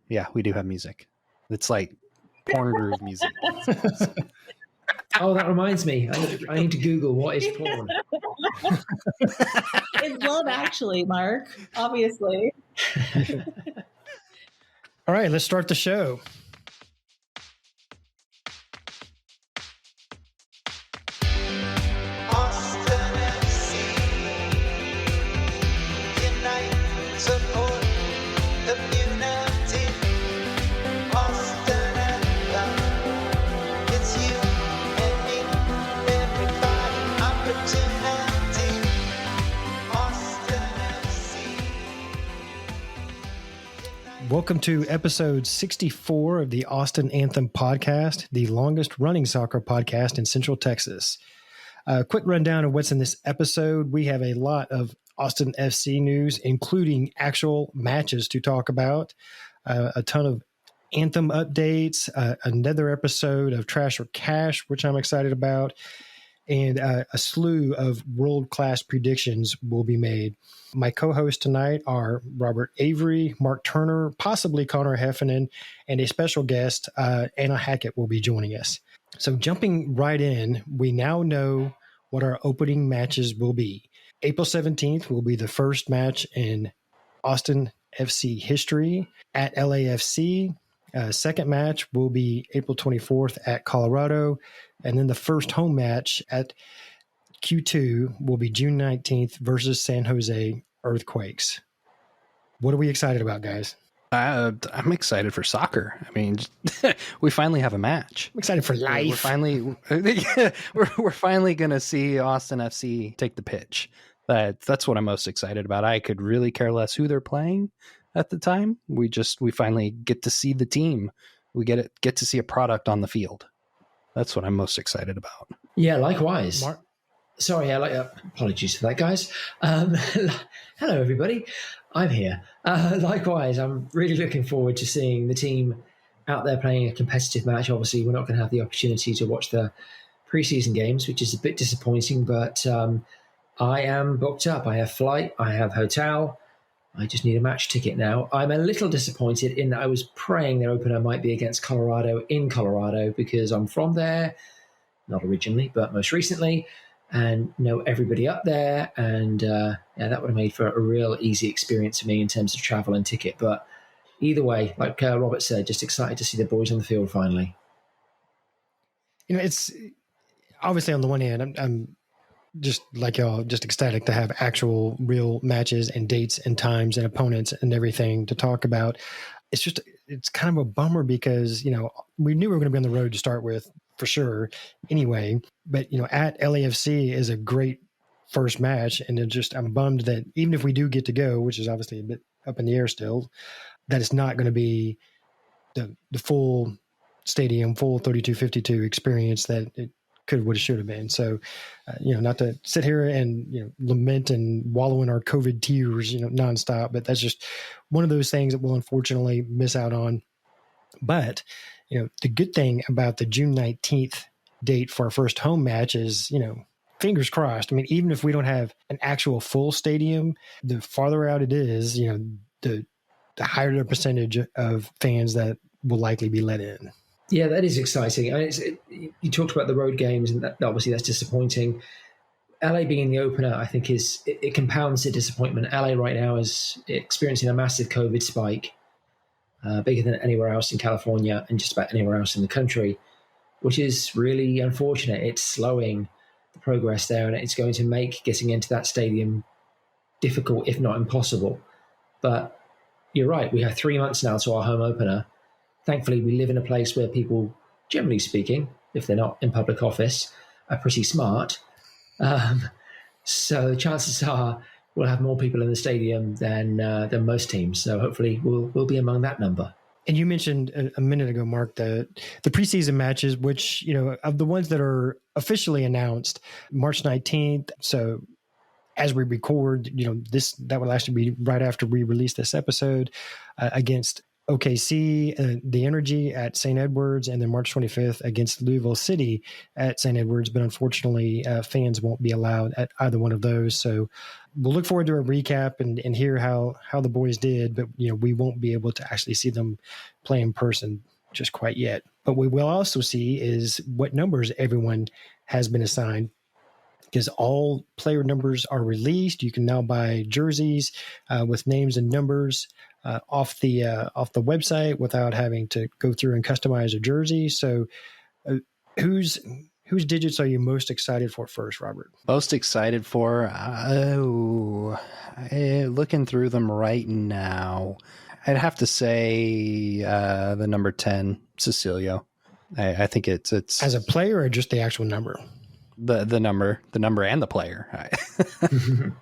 Yeah, we do have music. It's like porn groove music. Oh, that reminds me. I need to Google what is porn. It's Love Actually, Mark, obviously. All right, let's start the show. Welcome to episode 64 of the Austin Anthem podcast, the longest running soccer podcast in Central Texas. A quick rundown of what's in this episode. We have a lot of Austin FC news, including actual matches to talk about, a ton of Anthem updates, another episode of Trash or Cash, which I'm excited about, and a slew of world-class predictions will be made. My co-hosts tonight are Robert Avery, Mark Turner, possibly Connor Heffernan, and a special guest, Anna Hackett, will be joining us. So jumping right in, we now know what our opening matches will be. April 17th will be the first match in Austin FC history at LAFC. Second match will be April 24th at Colorado. And then the first home match at Q2 will be June 19th versus San Jose Earthquakes. What are we excited about, guys? I'm excited for soccer. I mean, we finally have a match. I'm excited for life. We're finally going to see Austin FC take the pitch. That's what I'm most excited about. I could really care less who they're playing at the time. We finally get to see the team. We get to see a product on the field. That's what I'm most excited about. Yeah, likewise. Mark? Sorry, apologies for that, guys. Hello, everybody. I'm here. Likewise, I'm really looking forward to seeing the team out there playing a competitive match. Obviously, we're not going to have the opportunity to watch the preseason games, which is a bit disappointing, but I am booked up. I have flight, I have hotel. I just need a match ticket now. I'm a little disappointed in that I was praying their opener might be against Colorado in Colorado because I'm from there, not originally, but most recently, and know everybody up there. And that would have made for a real easy experience for me in terms of travel and ticket. But either way, like Robert said, just excited to see the boys on the field finally. You know, it's obviously on the one hand, I'm just like y'all, just ecstatic to have actual real matches and dates and times and opponents and everything to talk about. It's kind of a bummer because, you know, we knew we were going to be on the road to start with for sure anyway, but, you know, at LAFC is a great first match. And I'm bummed that even if we do get to go, which is obviously a bit up in the air still, that it's not going to be the full stadium, full 32-52 experience that it could, would have, should have been. So, you know, not to sit here and, you know, lament and wallow in our COVID tears, you know, nonstop, but that's just one of those things that we'll unfortunately miss out on. But, you know, the good thing about the June 19th date for our first home match is, you know, fingers crossed. I mean, even if we don't have an actual full stadium, the farther out it is, you know, the higher the percentage of fans that will likely be let in. Yeah, that is exciting. I mean, you talked about the road games, and obviously that's disappointing. LA being the opener, I think, it compounds the disappointment. LA right now is experiencing a massive COVID spike, bigger than anywhere else in California and just about anywhere else in the country, which is really unfortunate. It's slowing the progress there, and it's going to make getting into that stadium difficult, if not impossible. But you're right. We have 3 months now to our home opener. Thankfully, we live in a place where people, generally speaking, if they're not in public office, are pretty smart. So chances are we'll have more people in the stadium than most teams. So hopefully we'll be among that number. And you mentioned a minute ago, Mark, the preseason matches, which, you know, of the ones that are officially announced, March 19th. So as we record, you know, that will actually be right after we release this episode against OKC, the Energy at St. Edwards, and then March 25th against Louisville City at St. Edwards. But unfortunately, fans won't be allowed at either one of those. So we'll look forward to a recap and hear how the boys did. But, we won't be able to actually see them play in person just quite yet. But we will also see is what numbers everyone has been assigned, because all player numbers are released. You can now buy jerseys with names and numbers off the website without having to go through and customize a jersey. So, whose digits are you most excited for first, Robert? Most excited for? Looking through them right now, I'd have to say the number 10, Cecilio. I think it's as a player or just the actual number. The number and the player.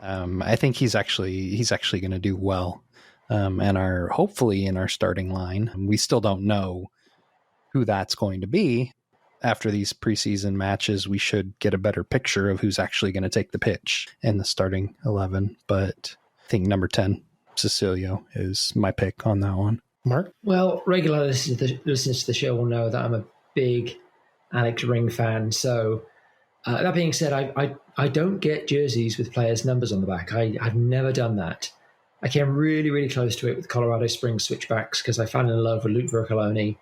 I think he's actually going to do well. And hopefully in our starting line. We still don't know who that's going to be. After these preseason matches, we should get a better picture of who's actually going to take the pitch in the starting 11. But I think number 10, Cecilio, is my pick on that one. Mark? Well, regular listeners to the show will know that I'm a big Alex Ring fan. So that being said, I don't get jerseys with players' numbers on the back. I've never done that. I came really, really close to it with Colorado Springs switchbacks because I fell in love with Luke Vercoloni.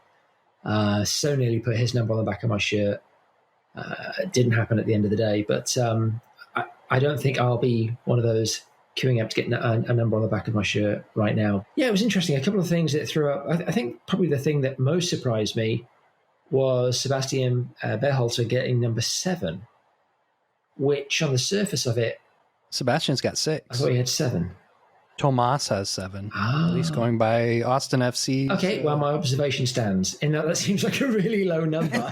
So nearly put his number on the back of my shirt. It didn't happen at the end of the day, but I don't think I'll be one of those queuing up to get a number on the back of my shirt right now. Yeah, it was interesting. A couple of things that threw up. I think probably the thing that most surprised me was Sebastian Berhalter getting number 7, which on the surface of it... Sebastian's got 6. I thought he had 7. Tomas has 7. At least going by Austin FC. Okay, well, my observation stands. And that seems like a really low number.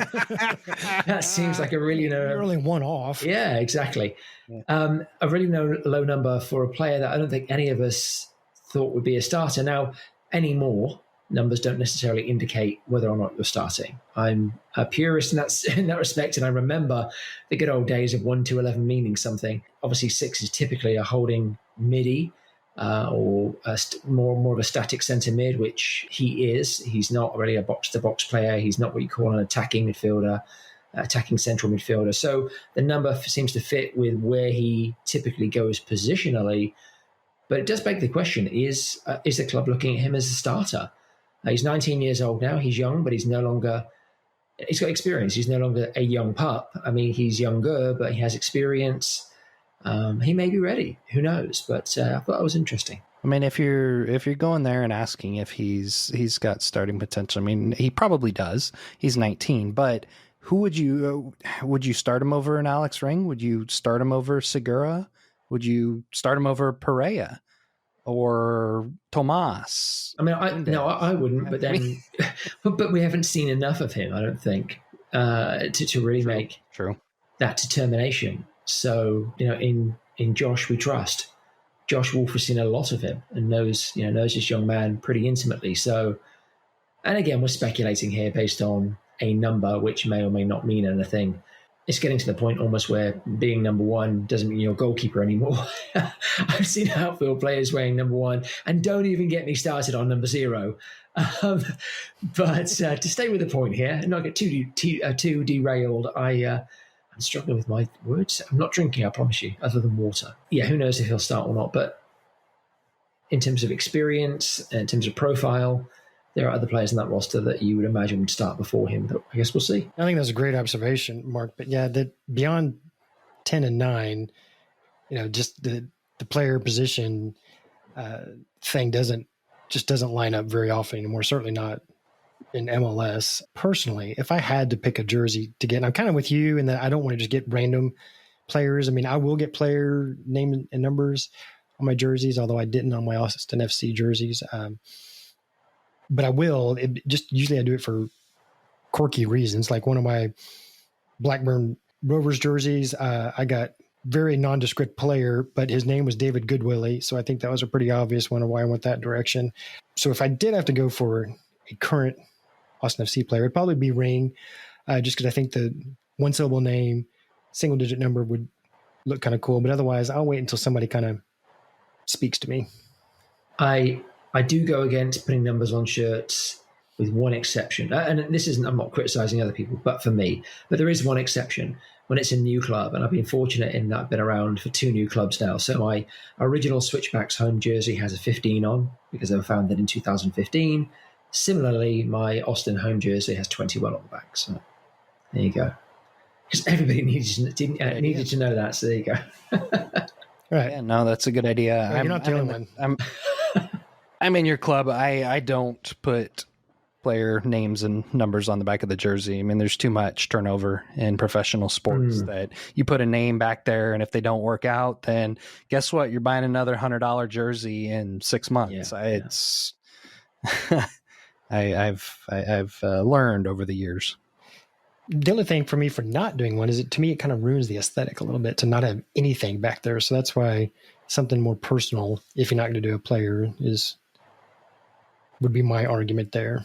That seems like a really low... You're only one off. Yeah, exactly. Yeah. A really low number for a player that I don't think any of us thought would be a starter. Now, anymore, numbers don't necessarily indicate whether or not you're starting. I'm a purist in that respect, and I remember the good old days of 1 to 11 meaning something. Obviously, 6 is typically a holding midi, or more of a static centre mid, which he is. He's not really a box-to-box player. He's not what you call an attacking midfielder, attacking central midfielder. So the number seems to fit with where he typically goes positionally. But it does beg the question, is the club looking at him as a starter? He's 19 years old now. He's young, but he's got experience. He's no longer a young pup. I mean, he's younger, but he has experience. He may be ready. Who knows? But I thought that was interesting. I mean, if you're going there and asking if he's got starting potential, I mean, he probably does. He's 19, but who would you start him over in Alex Ring? Would you start him over Segura? Would you start him over Pereira or Tomas? I mean, I wouldn't. But then, but we haven't seen enough of him, I don't think, to really make that determination. So, in Josh we trust. Josh Wolf has seen a lot of him and knows this young man pretty intimately. So, and again, we're speculating here based on a number which may or may not mean anything. It's getting to the point almost where being number 1 doesn't mean you're a goalkeeper anymore. I've seen outfield players wearing number 1, and don't even get me started on number 0. But to stay with the point here and not get too derailed, I'm struggling with my words. I'm not drinking, I promise you, other than water. Yeah, who knows if he'll start or not. But in terms of experience, in terms of profile, there are other players in that roster that you would imagine would start before him. But I guess we'll see. I think that's a great observation, Mark. But yeah, that beyond 10 and 9, just the player position thing doesn't line up very often anymore. Certainly not in MLS. Personally, if I had to pick a jersey to get, and I'm kind of with you in that I don't want to just get random players. I mean, I will get player names and numbers on my jerseys, although I didn't on my Austin FC jerseys. But I will. Usually I do it for quirky reasons. Like one of my Blackburn Rovers jerseys, I got very nondescript player, but his name was David Goodwillie. So I think that was a pretty obvious one of why I went that direction. So if I did have to go for a current Austin FC player, it'd probably be Ring, just because I think the one-syllable name, single-digit number would look kind of cool. But otherwise, I'll wait until somebody kind of speaks to me. I I do go against putting numbers on shirts with one exception. And this isn't, I'm not criticizing other people, but for me. But there is one exception when it's a new club. And I've been fortunate in that I've been around for 2 new clubs now. So my original Switchbacks home jersey has a 15 on because they were founded in 2015. Similarly, my Austin home jersey has 21 on the back. So there you go. Because everybody needed to know that. So there you go. Right. Yeah, no, that's a good idea. Yeah, you're not the only one. I'm in your club. I don't put player names and numbers on the back of the jersey. I mean, there's too much turnover in professional sports that you put a name back there, and if they don't work out, then guess what? You're buying another $100 jersey in 6 months. It's I've learned over the years. The other thing for me for not doing one is to me, it kind of ruins the aesthetic a little bit to not have anything back there. So that's why something more personal, if you're not going to do a player, would be my argument there.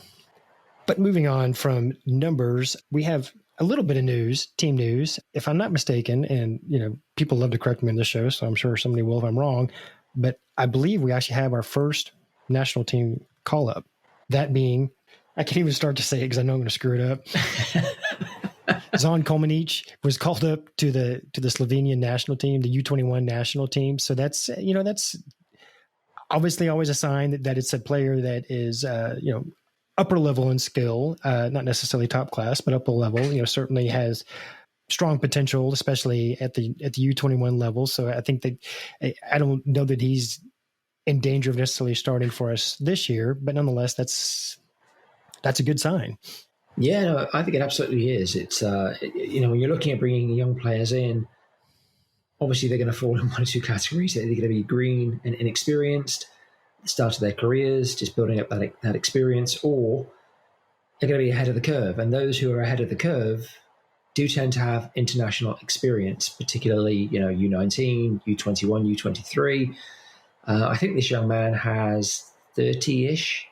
But moving on from numbers, we have a little bit of news, team news. If I'm not mistaken, and people love to correct me on this show, so I'm sure somebody will if I'm wrong, but I believe we actually have our first national team call up. That being, I can't even start to say it because I know I'm going to screw it up. Zon Komanic was called up to the Slovenian national team, the U21 national team. So that's obviously always a sign that it's a player that is upper level in skill, not necessarily top class, but upper level. Certainly has strong potential, especially at the U21 level. So I think that I don't know that he's in danger of necessarily starting for us this year, but nonetheless, that's a good sign. Yeah, no, I think it absolutely is. It's when you're looking at bringing young players in, obviously they're going to fall in one or two categories. They're going to be green and inexperienced at the start of their careers, just building up that experience, or they're going to be ahead of the curve. And those who are ahead of the curve do tend to have international experience, particularly U19, U21, U23. I think this young man has 30-ish,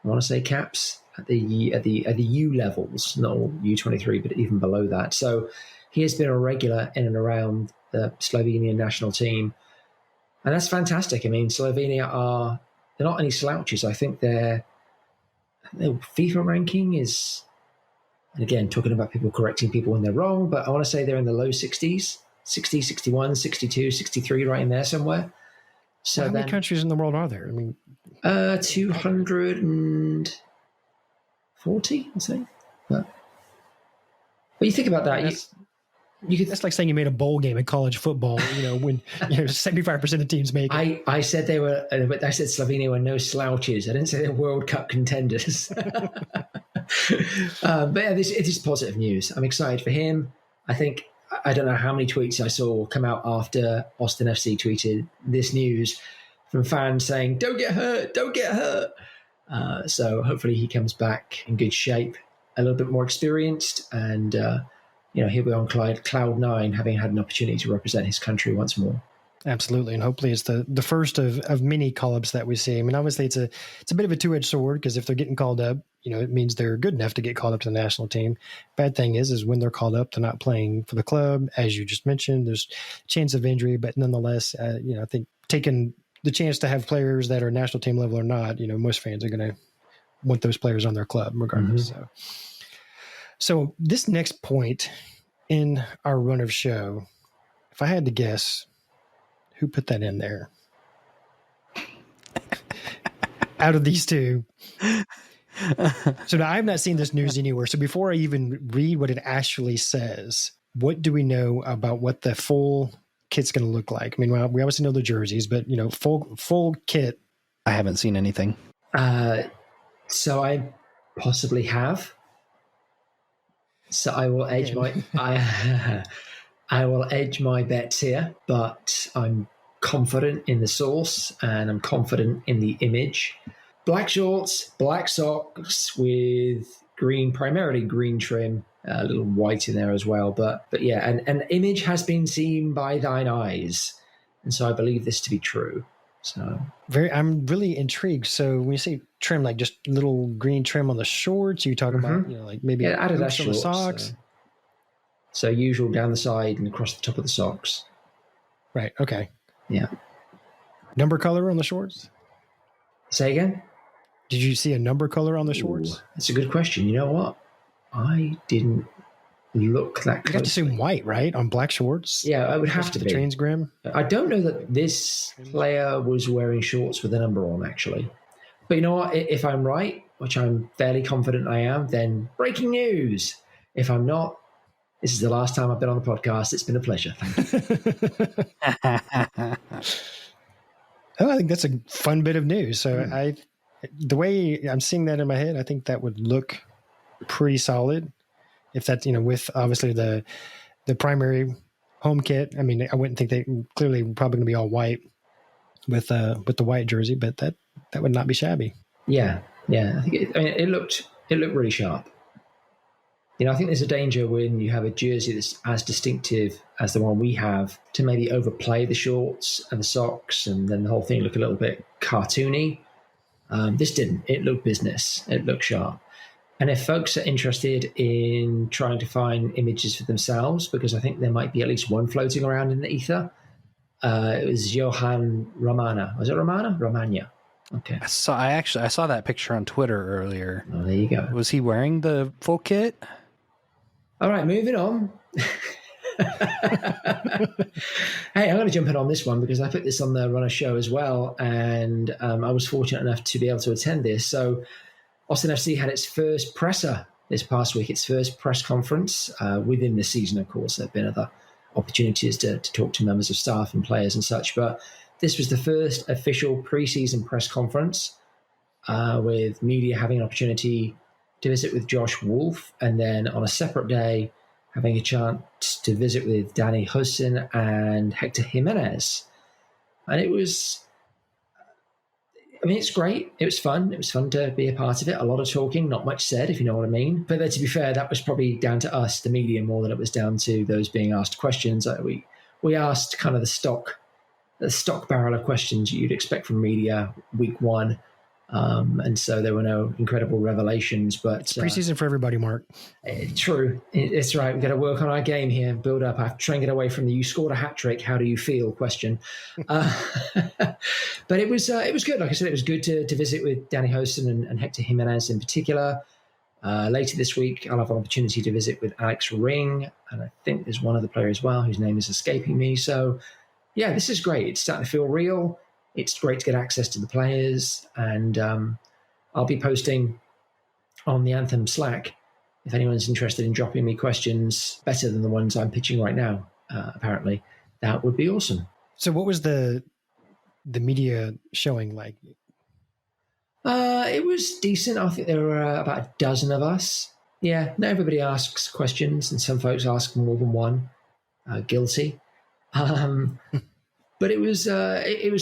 I want to say, caps at the U levels, not U23, but even below that. So he has been a regular in and around the Slovenian national team, and that's fantastic. I mean, Slovenia they're not any slouches. I think their FIFA ranking is, and again, talking about people correcting people when they're wrong, but I want to say they're in the low 60s, 60, 61, 62, 63, right in there somewhere. So how many countries in the world are there? I mean, 240, I'd say. But you think about that, that's like saying you made a bowl game in college football. When 75% of teams make it. I said I said Slovenia were no slouches. I didn't say they're World Cup contenders. But yeah, it is positive news. I'm excited for him. I don't know how many tweets I saw come out after Austin FC tweeted this news from fans saying, "Don't get hurt, don't get hurt." So hopefully he comes back in good shape, a little bit more experienced, and he'll be on cloud 9, having had an opportunity to represent his country once more. Absolutely, and hopefully it's the first of many call-ups that we see. I mean, obviously it's a bit of a two-edged sword, because if they're getting called up, it means they're good enough to get called up to the national team. Bad thing is when they're called up, they're not playing for the club, as you just mentioned. There's a chance of injury, but nonetheless, I think taking the chance to have players that are national team level or not, most fans are going to want those players on their club regardless. Mm-hmm. So this next point in our run of show, if I had to guess, who put that in there? Out of these two. So now I have not seen this news anywhere. So before I even read what it actually says, what do we know about what the full kit's going to look like? I mean, well, we obviously know the jerseys, but full kit. I haven't seen anything. So I possibly have. So I will edge I will edge my bets here, but I'm confident in the source and I'm confident in the image. Black shorts, black socks with primarily green trim, a little white in there as well. But yeah, an image has been seen by thine eyes. And so I believe this to be true. So I'm really intrigued. So when you say trim, like just little green trim on the shorts, you talking about, like maybe Adidas shorts on the socks? So usual down the side and across the top of the socks. Right. Okay. Yeah. Number color on the shorts? Say again? Did you see a number color on the shorts? That's a good question. You know what? I didn't look that closely. You have to assume white, right? On black shorts? Yeah, I would have to the be. Transgram? I don't know that this player was wearing shorts with a number on, actually. But you know what? If I'm right, which I'm fairly confident I am, then breaking news. If I'm not, this is the last time I've been on the podcast. It's been a pleasure. Thank you. Oh, I think that's a fun bit of news. So the way I'm seeing that in my head, I think that would look pretty solid. If that's, with obviously the primary home kit. I mean, I wouldn't think they clearly probably going to be all white with the white jersey, but that would not be shabby. Yeah. I think it looked really sharp. I think there's a danger when you have a jersey that's as distinctive as the one we have to maybe overplay the shorts and the socks, and then the whole thing look a little bit cartoony. This didn't. It looked business. It looked sharp. And if folks are interested in trying to find images for themselves, because I think there might be at least one floating around in the ether, it was Johan Romana. Was it Romana? Romagna. Okay. I saw that picture on Twitter earlier. Oh, there you go. Was he wearing the full kit? All right, moving on. Hey, I'm going to jump in on this one because I put this on the Runner Show as well, and I was fortunate enough to be able to attend this. So Austin FC had its first presser this past week, its first press conference within the season, of course. There have been other opportunities to talk to members of staff and players and such, but this was the first official preseason press conference with media having an opportunity to visit with Josh Wolf, and then on a separate day having a chance to visit with Danny Hudson and Hector Jimenez. And it's great. It was fun. It was fun to be a part of it. A lot of talking, not much said, if you know what I mean. But then, to be fair, that was probably down to us, the media, more than it was down to those being asked questions. We asked kind of the stock barrel of questions you'd expect from media week one. And so there were no incredible revelations, but it's preseason for everybody, Mark. True. It's right. We've got to work on our game here, build up. I have to try and get away from the "you scored a hat trick, how do you feel" question. But it was good. Like I said, it was good to visit with Danny Hudson and Hector Jimenez in particular. Later this week, I'll have an opportunity to visit with Alex Ring, and I think there's one other player as well whose name is escaping me. So yeah, this is great. It's starting to feel real. It's great to get access to the players, and I'll be posting on the Anthem Slack if anyone's interested in dropping me questions better than the ones I'm pitching right now. Apparently, that would be awesome. So, what was the media showing like? It was decent. I think there were about a dozen of us. Yeah, not everybody asks questions, and some folks ask more than one. Guilty. But it was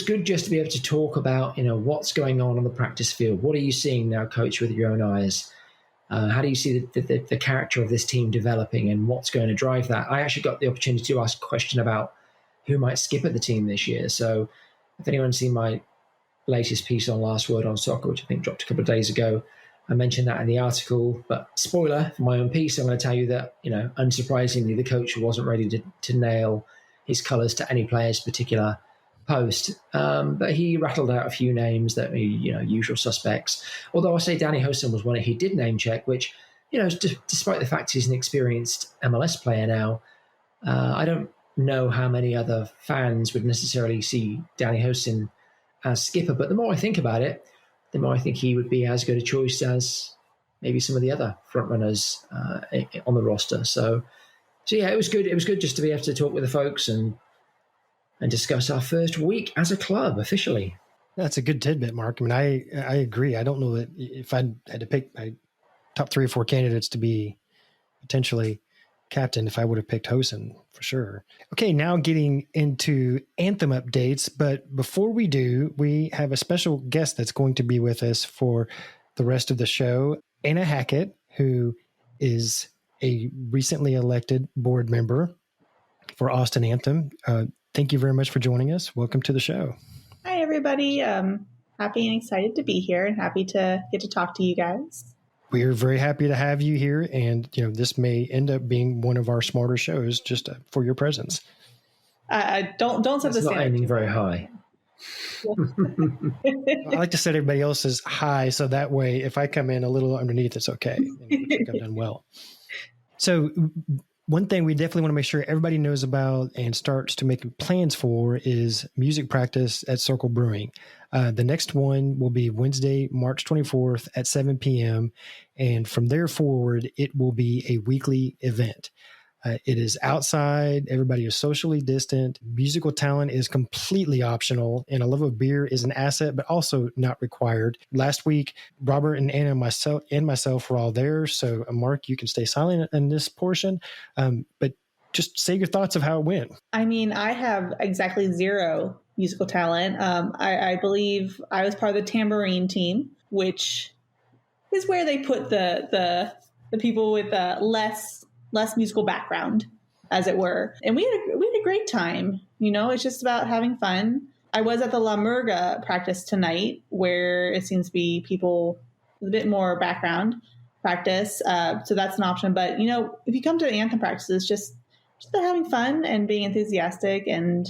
good just to be able to talk about, what's going on the practice field. What are you seeing now, Coach, with your own eyes? How do you see the character of this team developing, and what's going to drive that? I actually got the opportunity to ask a question about who might skip at the team this year. So if anyone's seen my latest piece on Last Word on Soccer, which I think dropped a couple of days ago, I mentioned that in the article. But spoiler for my own piece, I'm going to tell you that, unsurprisingly, the coach wasn't ready to nail his colours to any player's particular post. But he rattled out a few names that, usual suspects. Although I say Danny Hudson was one he did name check, which, despite the fact he's an experienced MLS player now, I don't know how many other fans would necessarily see Danny Hudson as skipper. But the more I think about it, the more I think he would be as good a choice as maybe some of the other frontrunners on the roster. So yeah, it was good. It was good just to be able to talk with the folks and discuss our first week as a club officially. That's a good tidbit, Mark. I mean, I agree. I don't know that if I had to pick my top 3 or 4 candidates to be potentially captain, if I would have picked Hosen for sure. Okay, now getting into Anthem updates. But before we do, we have a special guest that's going to be with us for the rest of the show. Anna Hackett, who is a recently elected board member for Austin Anthem. Thank you very much for joining us. Welcome to the show. Hi, everybody. Happy and excited to be here and happy to get to talk to you guys. We are very happy to have you here. And, this may end up being one of our smarter shows just for your presence. Don't set the standard. Not aiming very high. I like to set everybody else's high, so that way, if I come in a little underneath, it's okay. And it looks like I've done well. So one thing we definitely want to make sure everybody knows about and starts to make plans for is music practice at Circle Brewing. The next one will be Wednesday, March 24th at 7 p.m. And from there forward, it will be a weekly event. It is outside. Everybody is socially distant. Musical talent is completely optional, and a love of beer is an asset, but also not required. Last week, Robert and Anna and myself were all there. So, Mark, you can stay silent in this portion, but just say your thoughts of how it went. I mean, I have exactly zero musical talent. I believe I was part of the tambourine team, which is where they put the people with less musical background, as it were. And we had a great time. It's just about having fun. I was at the La Murga practice tonight, where it seems to be people with a bit more background practice. So that's an option. But, if you come to Anthem practices, just about having fun and being enthusiastic and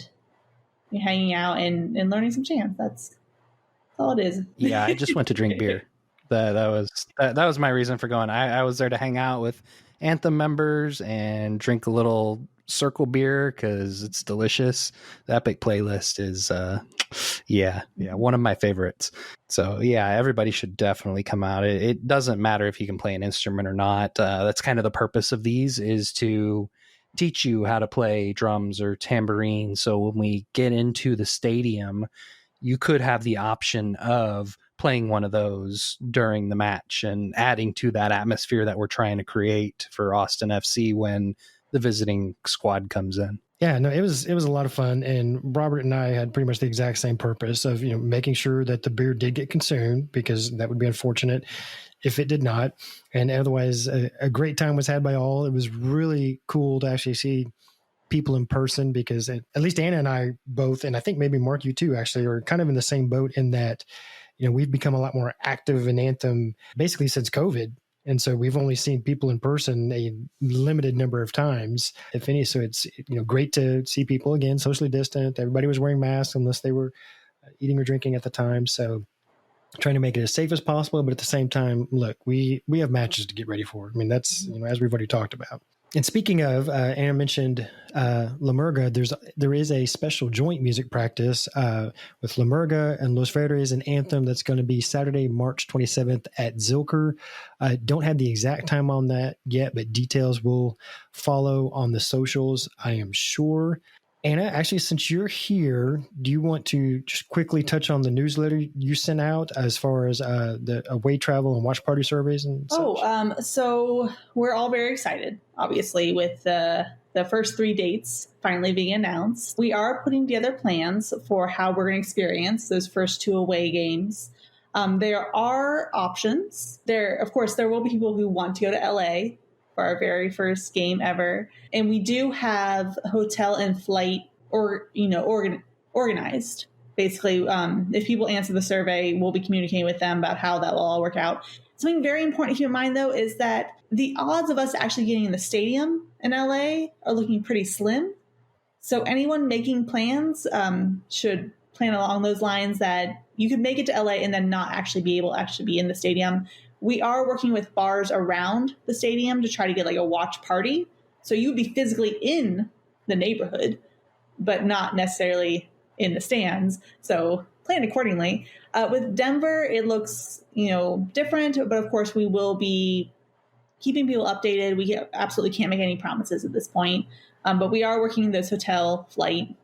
hanging out and learning some chants. That's all it is. Yeah, I just went to drink beer. That was my reason for going. I was there to hang out with Anthem members and drink a little Circle beer because it's delicious. The Epic playlist is one of my favorites. So yeah, everybody should definitely come out. It doesn't matter if you can play an instrument or not. That's kind of the purpose of these, is to teach you how to play drums or tambourine. So when we get into the stadium, you could have the option of playing one of those during the match and adding to that atmosphere that we're trying to create for Austin FC when the visiting squad comes in. Yeah, no, it was a lot of fun, and Robert and I had pretty much the exact same purpose of making sure that the beer did get consumed, because that would be unfortunate if it did not. And otherwise, a great time was had by all. It was really cool to actually see people in person, because at least Anna and I both, and I think maybe Mark, you too, actually are kind of in the same boat in that we've become a lot more active in Anthem basically since COVID. And so we've only seen people in person a limited number of times, if any. So it's great to see people again, socially distant. Everybody was wearing masks unless they were eating or drinking at the time. So trying to make it as safe as possible. But at the same time, look, we have matches to get ready for. I mean, that's, as we've already talked about. And speaking of, Anna mentioned La Murga, there is a special joint music practice with La Murga and Los Verdes and Anthem that's going to be Saturday, March 27th at Zilker. Don't have the exact time on that yet, but details will follow on the socials, I am sure. Anna, actually, since you're here, do you want to just quickly touch on the newsletter you sent out as far as the away travel and watch party surveys and such? So we're all very excited, obviously, with the first 3 dates finally being announced. We are putting together plans for how we're going to experience those first 2 away games. There are options. Of course, there will be people who want to go to LA for our very first game ever. And we do have hotel and flight organized. Basically, if people answer the survey, we'll be communicating with them about how that will all work out. Something very important to keep in mind, though, is that the odds of us actually getting in the stadium in LA are looking pretty slim. So anyone making plans should plan along those lines, that you could make it to LA and then not actually be able to actually be in the stadium. We are working with bars around the stadium to try to get like a watch party. So you would be physically in the neighborhood, but not necessarily in the stands. So plan accordingly. With Denver, it looks, different, but of course we will be keeping people updated. We absolutely can't make any promises at this point, but we are working those hotel flight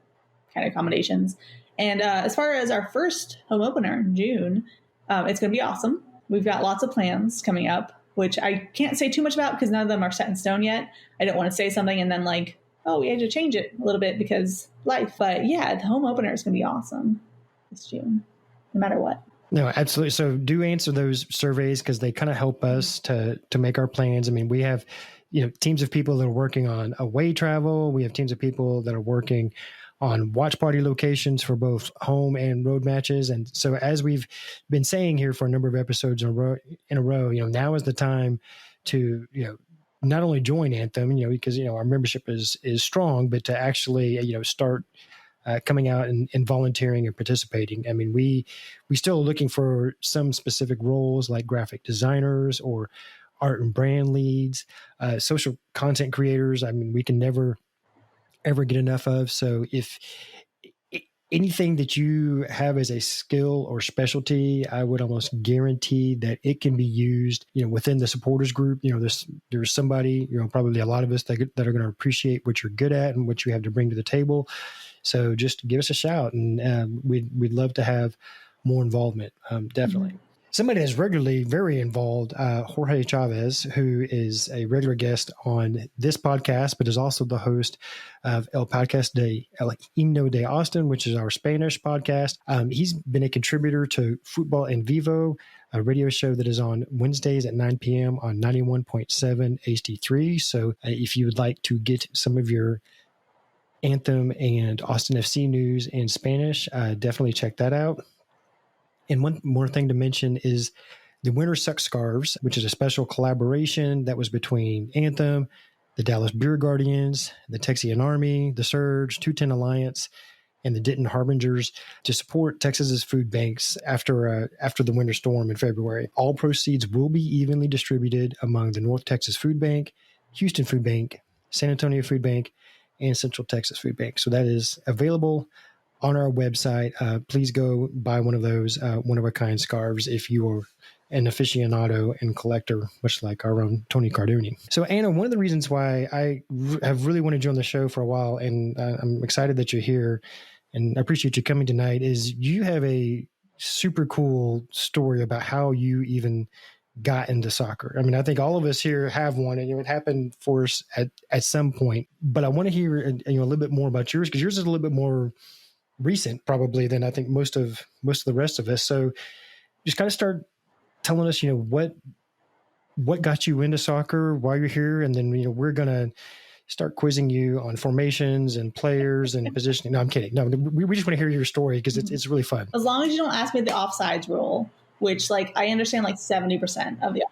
kind of accommodations. And as far as our first home opener in June, it's going to be awesome. We've got lots of plans coming up, which I can't say too much about because none of them are set in stone yet. I don't want to say something and then we had to change it a little bit because life. But yeah, the home opener is going to be awesome this June, no matter what. No, absolutely. So do answer those surveys because they kind of help us to make our plans. I mean, we have, teams of people that are working on away travel. We have teams of people that are working on watch party locations for both home and road matches. And so as we've been saying here for a number of episodes in a row, now is the time to, not only join Anthem, because, our membership is strong, but to actually, start coming out and volunteering and participating. I mean, we still are looking for some specific roles like graphic designers or art and brand leads, social content creators. I mean, we can never ever get enough of. So if anything that you have as a skill or specialty, I would almost guarantee that it can be used, within the supporters group. There's somebody, probably a lot of us that are going to appreciate what you're good at and what you have to bring to the table. So just give us a shout, and we'd love to have more involvement. Definitely. Mm-hmm. Somebody that's regularly very involved, Jorge Chavez, who is a regular guest on this podcast, but is also the host of El Podcast de El Himno de Austin, which is our Spanish podcast. He's been a contributor to Football en Vivo, a radio show that is on Wednesdays at 9 p.m. on 91.7 HD3. So if you would like to get some of your Anthem and Austin FC news in Spanish, definitely check that out. And one more thing to mention is the Winter Suck Scarves, which is a special collaboration that was between Anthem, the Dallas Beer Guardians, the Texian Army, the Surge, 210 Alliance, and the Denton Harbingers to support Texas's food banks after the winter storm in February. All proceeds will be evenly distributed among the North Texas Food Bank, Houston Food Bank, San Antonio Food Bank, and Central Texas Food Bank. So that is available on our website. Please go buy one of those one-of-a-kind scarves if you are an aficionado and collector, much like our own Tony Cardoni. So, Anna, one of the reasons why I have really wanted you on the show for a while, and I'm excited that you're here, and I appreciate you coming tonight, is you have a super cool story about how you even got into soccer. I mean, I think all of us here have one, and it happened for us at some point. But I want to hear a little bit more about yours, because yours is a little bit more recent probably than I think most of the rest of us. So just kind of start telling us, what got you into soccer, why you're here, and then we're gonna start quizzing you on formations and players and positioning. No, I'm kidding. No, we just want to hear your story because it's really fun. As long as you don't ask me the offsides rule, which I understand 70% of the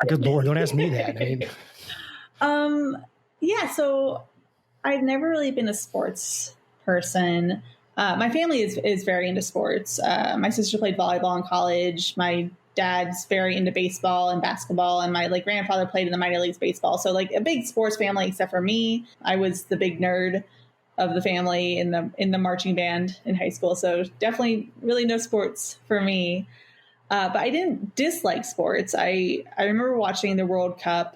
offsides. Good Lord, don't ask me that. I mean, yeah. So I've never really been a sports person. My family is very into sports. My sister played volleyball in college. My dad's very into baseball and basketball, and my grandfather played in the minor leagues baseball. So a big sports family, except for me. I was the big nerd of the family in the marching band in high school. So definitely really no sports for me. But I didn't dislike sports. I remember watching the World Cup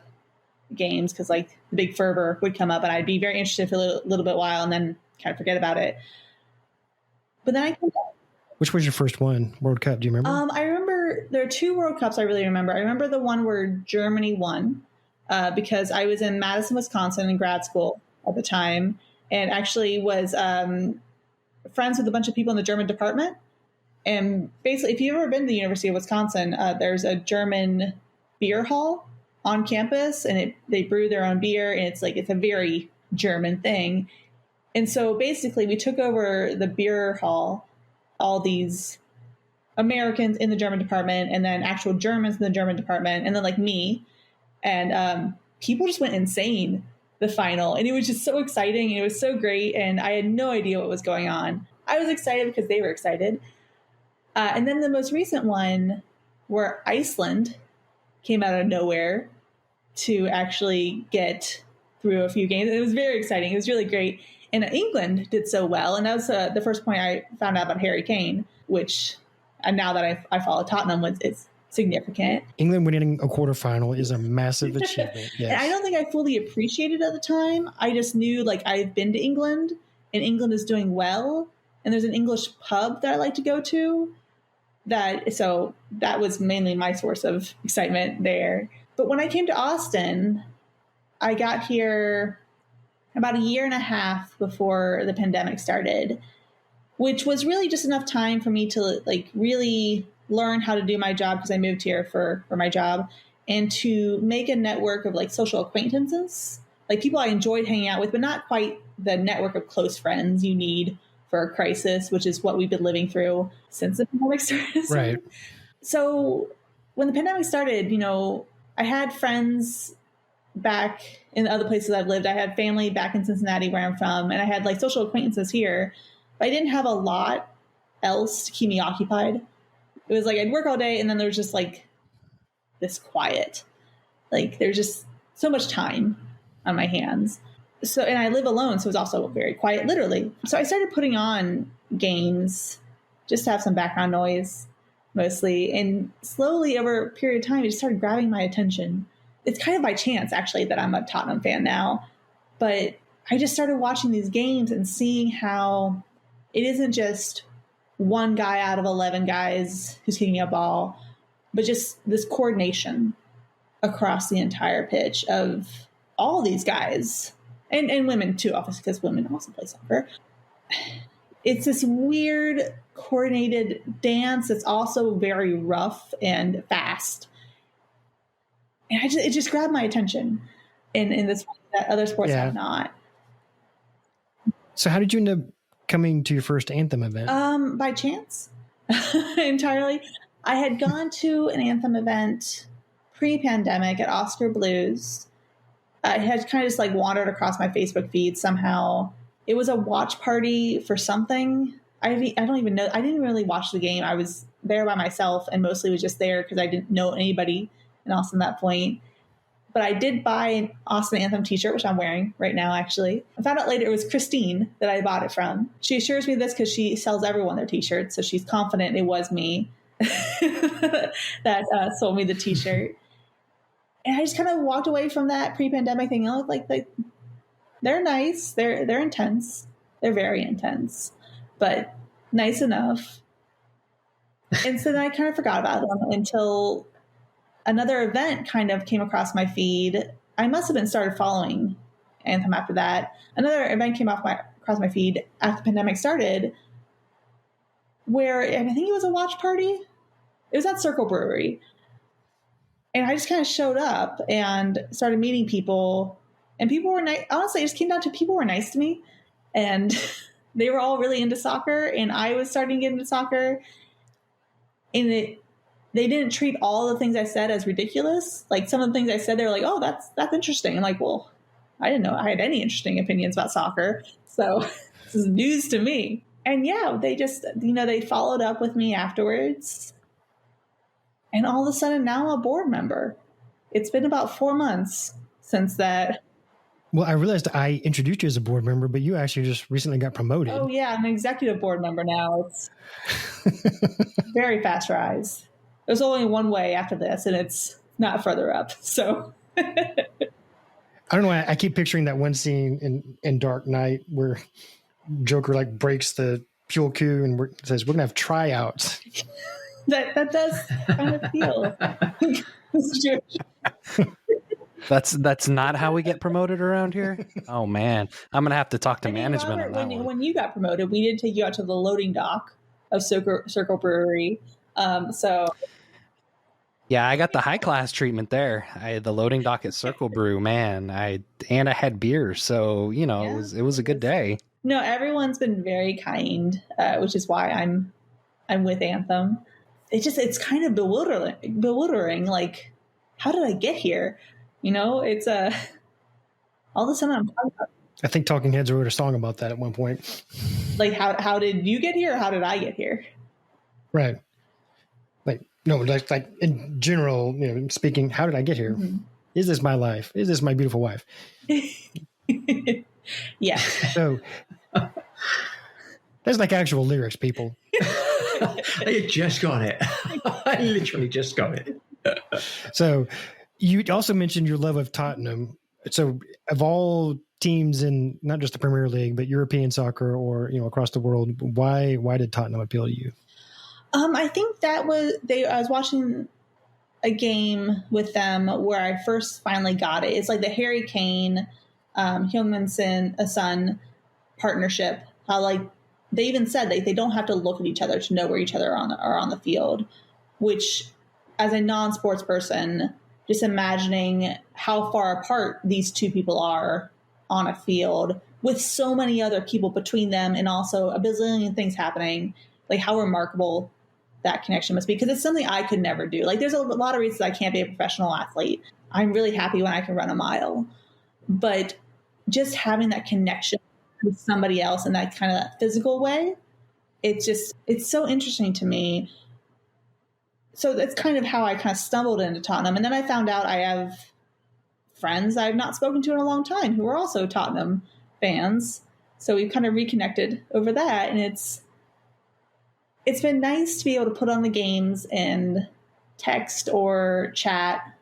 games because the big fervor would come up, and I'd be very interested for a little bit while and then kind of forget about it. But then which was your first one? World Cup? Do you remember? I remember there are two World Cups I really remember. I remember the one where Germany won because I was in Madison, Wisconsin in grad school at the time, and actually was friends with a bunch of people in the German department. And basically, if you've ever been to the University of Wisconsin, there's a German beer hall on campus, and they brew their own beer, and it's a very German thing. And so basically we took over the beer hall, all these Americans in the German department, and then actual Germans in the German department, and then me. And people just went insane the final. And it was just so exciting. And it was so great. And I had no idea what was going on. I was excited because they were excited. And then the most recent one where Iceland came out of nowhere to actually get through a few games. It was very exciting. It was really great. And England did so well. And that was the first point I found out about Harry Kane, which now that I follow Tottenham, it's significant. England winning a quarterfinal is a massive achievement. Yes. And I don't think I fully appreciated it at the time. I just knew I've been to England, and England is doing well. And there's an English pub that I like to go to. So that was mainly my source of excitement there. But when I came to Austin, I got here about a year and a half before the pandemic started, which was really just enough time for me to really learn how to do my job, because I moved here for my job, and to make a network of social acquaintances, people I enjoyed hanging out with, but not quite the network of close friends you need for a crisis, which is what we've been living through since the pandemic started. Right. So when the pandemic started, I had friends back in the other places I've lived. I had family back in Cincinnati, where I'm from, and I had social acquaintances here. but I didn't have a lot else to keep me occupied. It was like I'd work all day, and then there was just like this quiet. Like there's just so much time on my hands. So, and I live alone, so it was also very quiet, literally. So I started putting on games just to have some background noise, mostly. And slowly over a period of time, it just started grabbing my attention. It's kind of by chance, actually, that I'm a Tottenham fan now. But I just started watching these games and seeing how it isn't just one guy out of 11 guys who's kicking a ball, but just this coordination across the entire pitch of all these guys and women too, obviously, because women also play soccer. It's this weird coordinated dance that's also very rough and fast. And it just grabbed my attention in this way that other sports have not. So how did you end up coming to your first Anthem event? By chance, entirely. I had gone to an Anthem event pre-pandemic at Oscar Blues. I had kind of just like wandered across my Facebook feed somehow. It was a watch party for something. I don't even know. I didn't really watch the game. I was there by myself and mostly was just there because I didn't know anybody in Austin at that point. But I did buy an Austin Anthem t-shirt, which I'm wearing right now, actually. I found out later it was Christine that I bought it from. She assures me this because she sells everyone their t-shirts, so she's confident it was me that sold me the t-shirt. And I just kind of walked away from that pre-pandemic thing. I was like they're nice. They're intense. They're very intense, but nice enough. And so then I kind of forgot about them until another event kind of came across my feed. I must have been started following Anthem after that. Another event came across my feed after the pandemic started, where I think it was a watch party. It was at Circle Brewery. And I just kind of showed up and started meeting people. And people were nice. Honestly, it just came down to people were nice to me. And they were all really into soccer. And I was starting to get into soccer. And they didn't treat all the things I said as ridiculous. Like some of the things I said, they were like, oh, that's interesting. I'm like, well, I didn't know I had any interesting opinions about soccer. So this is news to me. And yeah, they just, they followed up with me afterwards. And all of a sudden now I'm a board member. It's been about 4 months since that. Well, I realized I introduced you as a board member, but you actually just recently got promoted. Oh yeah, I'm an executive board member now. It's very fast rise. There's only one way after this, and it's not further up. So I don't know. I keep picturing that one scene in Dark Knight where Joker like breaks the fuel queue and says, "We're gonna have tryouts." that does kind of feel. That's not how we get promoted around here. Oh man, I'm gonna have to talk to management Robert, on that one. When you got promoted, we did take you out to the loading dock of Circle Brewery. So yeah, I got the high class treatment there. The loading dock at Circle Brew, man. I had beer, so it was a good day. No, everyone's been very kind, which is why I'm with Anthem. It's kind of bewildering. Like, how did I get here? It's all of a sudden I'm talking about. I think Talking Heads wrote a song about that at one point. Like, how did you get here? Or how did I get here? Right. Like in general, speaking, how did I get here? Mm-hmm. Is this my life? Is this my beautiful wife? Yeah. So that's like actual lyrics, people. I just got it. I literally just got it. So you also mentioned your love of Tottenham. So of all teams in not just the Premier League, but European soccer or, across the world, why did Tottenham appeal to you? I think that I was watching a game with them where I first finally got it. It's like the Harry Kane, Heung-min Son partnership. How like they even said they don't have to look at each other to know where each other are on the field, which as a non-sports person, just imagining how far apart these two people are on a field with so many other people between them and also a bazillion things happening, like how remarkable that connection must be, because it's something I could never do. Like there's a lot of reasons I can't be a professional athlete. I'm really happy when I can run a mile, but just having that connection with somebody else in that kind of that physical way. It's so interesting to me. So that's kind of how I kind of stumbled into Tottenham. And then I found out I have friends I've not spoken to in a long time who are also Tottenham fans. So we've kind of reconnected over that. And it's been nice to be able to put on the games and text or chat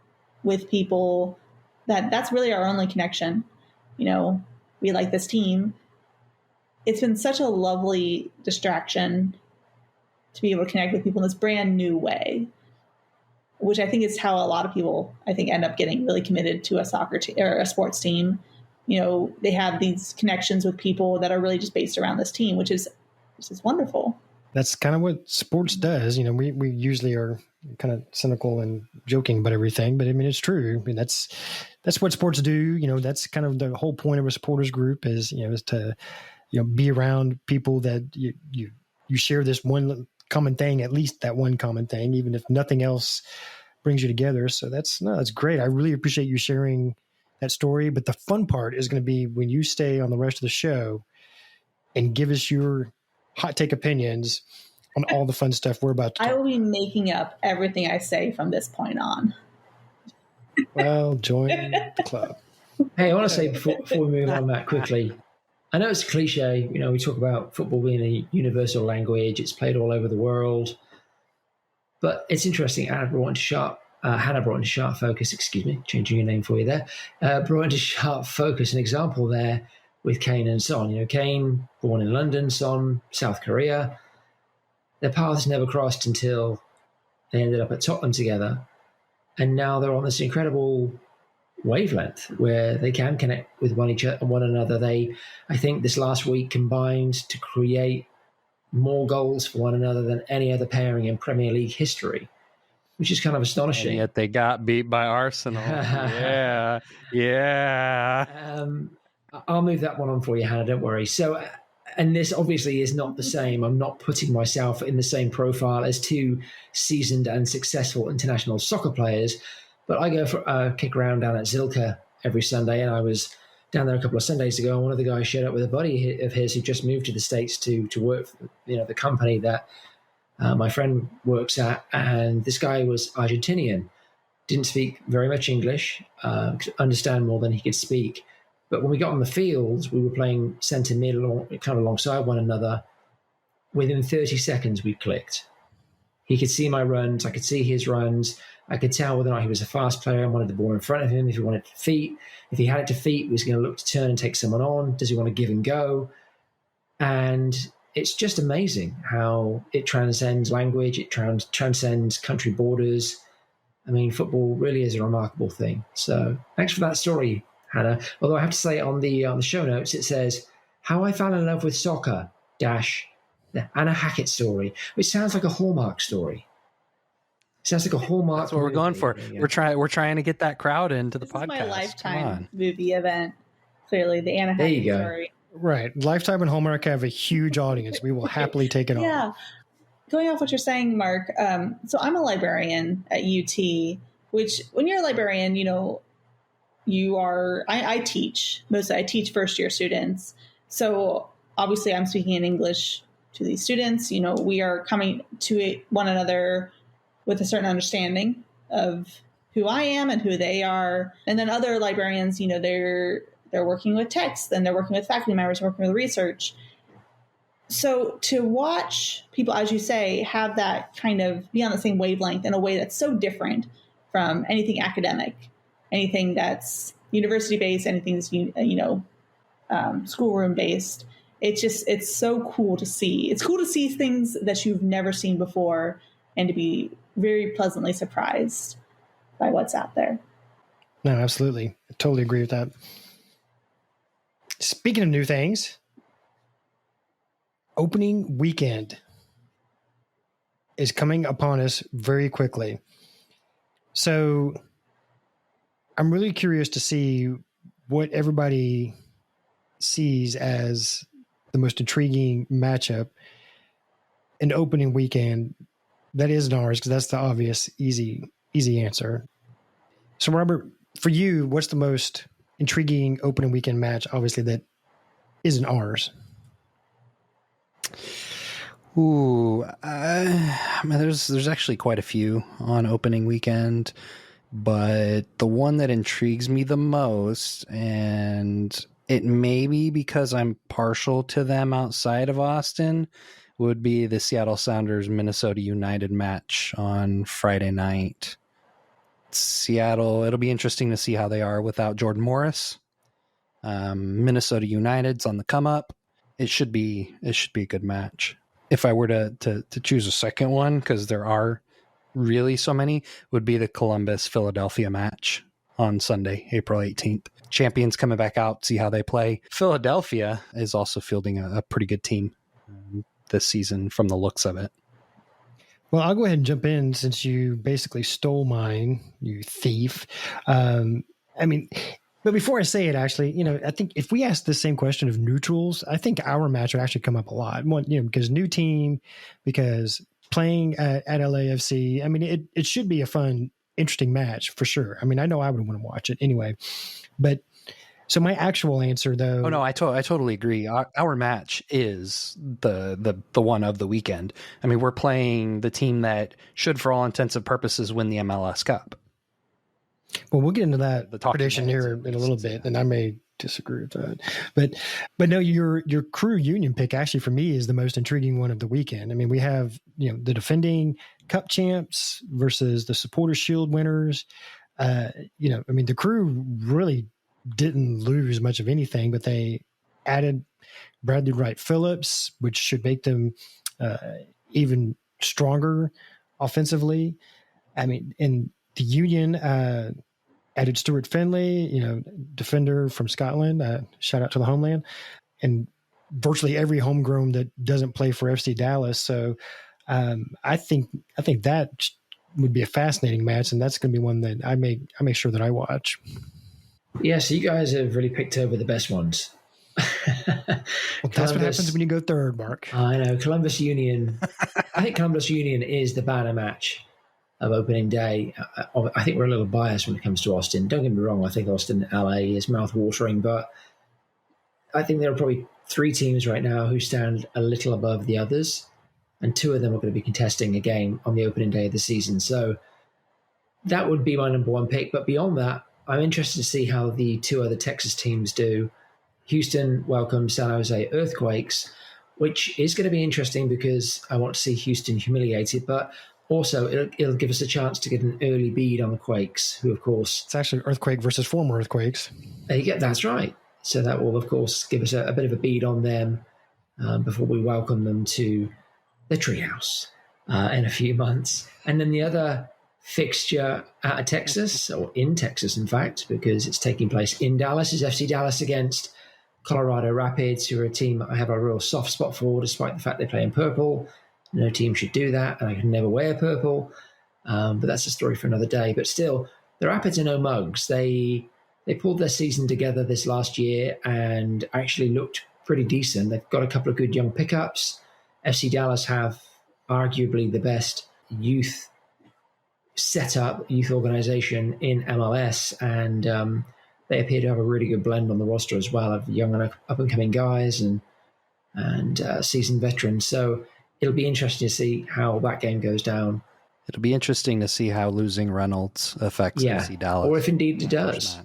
with people that's really our only connection. We like this team. It's been such a lovely distraction to be able to connect with people in this brand new way, which I think is how a lot of people, I think, end up getting really committed to a soccer team or a sports team. They have these connections with people that are really just based around this team, which is wonderful. That's kind of what sports does. We usually are kind of cynical and joking about everything, but I mean, it's true. I mean, that's what sports do. That's kind of the whole point of a supporters group is to, be around people that you share this one common thing, at least that one common thing, even if nothing else brings you together. So that's great. I really appreciate you sharing that story. But the fun part is going to be when you stay on the rest of the show and give us your hot take opinions on all the fun stuff we're about to talk. I will be making up everything I say from this point on. Well, join the club. Hey, I want to say before we move on that quickly, I know it's a cliche. We talk about football being a universal language. It's played all over the world. But it's interesting. Hannah brought into sharp focus, changing your name for you there, brought into sharp focus an example there with Kane and Son. Kane, born in London, Son, South Korea. Their paths never crossed until they ended up at Tottenham together. And now they're on this incredible wavelength where they can connect with one another. I think this last week combined to create more goals for one another than any other pairing in Premier League history, which is kind of astonishing. And yet they got beat by Arsenal. Yeah. I'll move that one on for you, Hannah, don't worry. So, and this obviously is not the same. I'm not putting myself in the same profile as two seasoned and successful international soccer players, but I go for a kick around down at Zilka every Sunday, and I was down there a couple of Sundays ago, and one of the guys showed up with a buddy of his who just moved to the States to work for the company that my friend works at, and this guy was Argentinian, didn't speak very much English, could understand more than he could speak. But when we got on the field, we were playing centre mid, kind of alongside one another. Within 30 seconds, we clicked. He could see my runs. I could see his runs. I could tell whether or not he was a fast player and wanted the ball in front of him. If he wanted to feet, if he had it to feet, he was going to look to turn and take someone on. Does he want to give and go? And it's just amazing how it transcends language. It transcends country borders. I mean, football really is a remarkable thing. So thanks for that story, Hannah. Although I have to say on the show notes, it says, how I fell in love with soccer, the Anna Hackett story, which sounds like a Hallmark story. Sounds like a Hallmark. That's what we're going for. Yeah. We're trying to get that crowd into the podcast. This is my Lifetime movie event. Clearly, the Anna Hackett story. Right. Lifetime and Hallmark have a huge audience. We will happily take it on. Yeah. Going off what you're saying, Mark, so I'm a librarian at UT, which when you're a librarian, I teach. Mostly I teach first-year students. So obviously I'm speaking in English to these students. We are coming to one another with a certain understanding of who I am and who they are. And then other librarians, they're working with text, and they're working with faculty members, working with research. So to watch people, as you say, have that kind of be on the same wavelength in a way that's so different from anything academic, anything that's university-based, anything that's, schoolroom-based. It's so cool to see. It's cool to see things that you've never seen before and to be very pleasantly surprised by what's out there. No, absolutely. I totally agree with that. Speaking of new things, opening weekend is coming upon us very quickly. So I'm really curious to see what everybody sees as the most intriguing matchup in opening weekend that isn't ours, because that's the obvious, easy answer. So, Robert, for you, what's the most intriguing opening weekend match, obviously, that isn't ours? Ooh, I mean, there's actually quite a few on opening weekend, but the one that intrigues me the most, and it may be because I'm partial to them outside of Austin, would be the Seattle Sounders Minnesota United match on Friday night. Seattle, it'll be interesting to see how they are without Jordan Morris. Minnesota United's on the come up. It should be a good match. If I were to choose a second one, because there are really so many, would be the Columbus Philadelphia match on Sunday, April 18th. Champions coming back out, see how they play. Philadelphia is also fielding a pretty good team this season from the looks of it. Well, I'll go ahead and jump in since you basically stole mine, you thief. But before I say it, actually, I think if we ask the same question of neutrals, I think our match would actually come up a lot. One, because new team, because playing at LAFC. I mean, it should be a fun, interesting match for sure. I mean, I know I would want to watch it anyway. But so my actual answer, though. Oh no, I totally agree. Our match is the one of the weekend. I mean, we're playing the team that should, for all intents and purposes, win the MLS Cup. Well, we'll get into that prediction here in a little bit, and I may disagree with that. But no, your crew union pick actually for me is the most intriguing one of the weekend. I mean, we have the defending Cup champs versus the Supporter Shield winners. The crew really didn't lose much of anything, but they added Bradley Wright Phillips, which should make them even stronger offensively. I mean, in the Union added Stuart Finley, defender from Scotland. Shout out to the homeland, and virtually every homegrown that doesn't play for FC Dallas. So I think that would be a fascinating match, and that's going to be one that I make sure that I watch. Yeah, so you guys have really picked over the best ones. Well, that's what happens when you go third, Mark. I know. Columbus Union. I think Columbus Union is the banner match of opening day. I think we're a little biased when it comes to Austin. Don't get me wrong. I think Austin, LA is mouth-watering, but I think there are probably 3 teams right now who stand a little above the others, and 2 of them are going to be contesting a game on the opening day of the season. So that would be my number 1 pick. But beyond that, I'm interested to see how the 2 other Texas teams do. Houston welcomes San Jose Earthquakes, which is going to be interesting because I want to see Houston humiliated, but also it'll give us a chance to get an early bead on the Quakes, who, of course... It's actually Earthquake versus former Earthquakes. There you go. That's right. So that will, of course, give us a bit of a bead on them before we welcome them to the treehouse in a few months. And then the other fixture out of Texas, or in Texas, in fact, because it's taking place in Dallas, is FC Dallas against Colorado Rapids, who are a team I have a real soft spot for, despite the fact they play in purple. No team should do that, and I can never wear purple. But that's a story for another day. But still, the Rapids are no mugs. They pulled their season together this last year and actually looked pretty decent. They've got a couple of good young pickups. FC Dallas have arguably the best youth setup, youth organization in MLS, and they appear to have a really good blend on the roster as well of young and up-and-coming guys and seasoned veterans. So it'll be interesting to see how that game goes down. It'll be interesting to see how losing Reynolds affects FC Dallas. Or if indeed it does.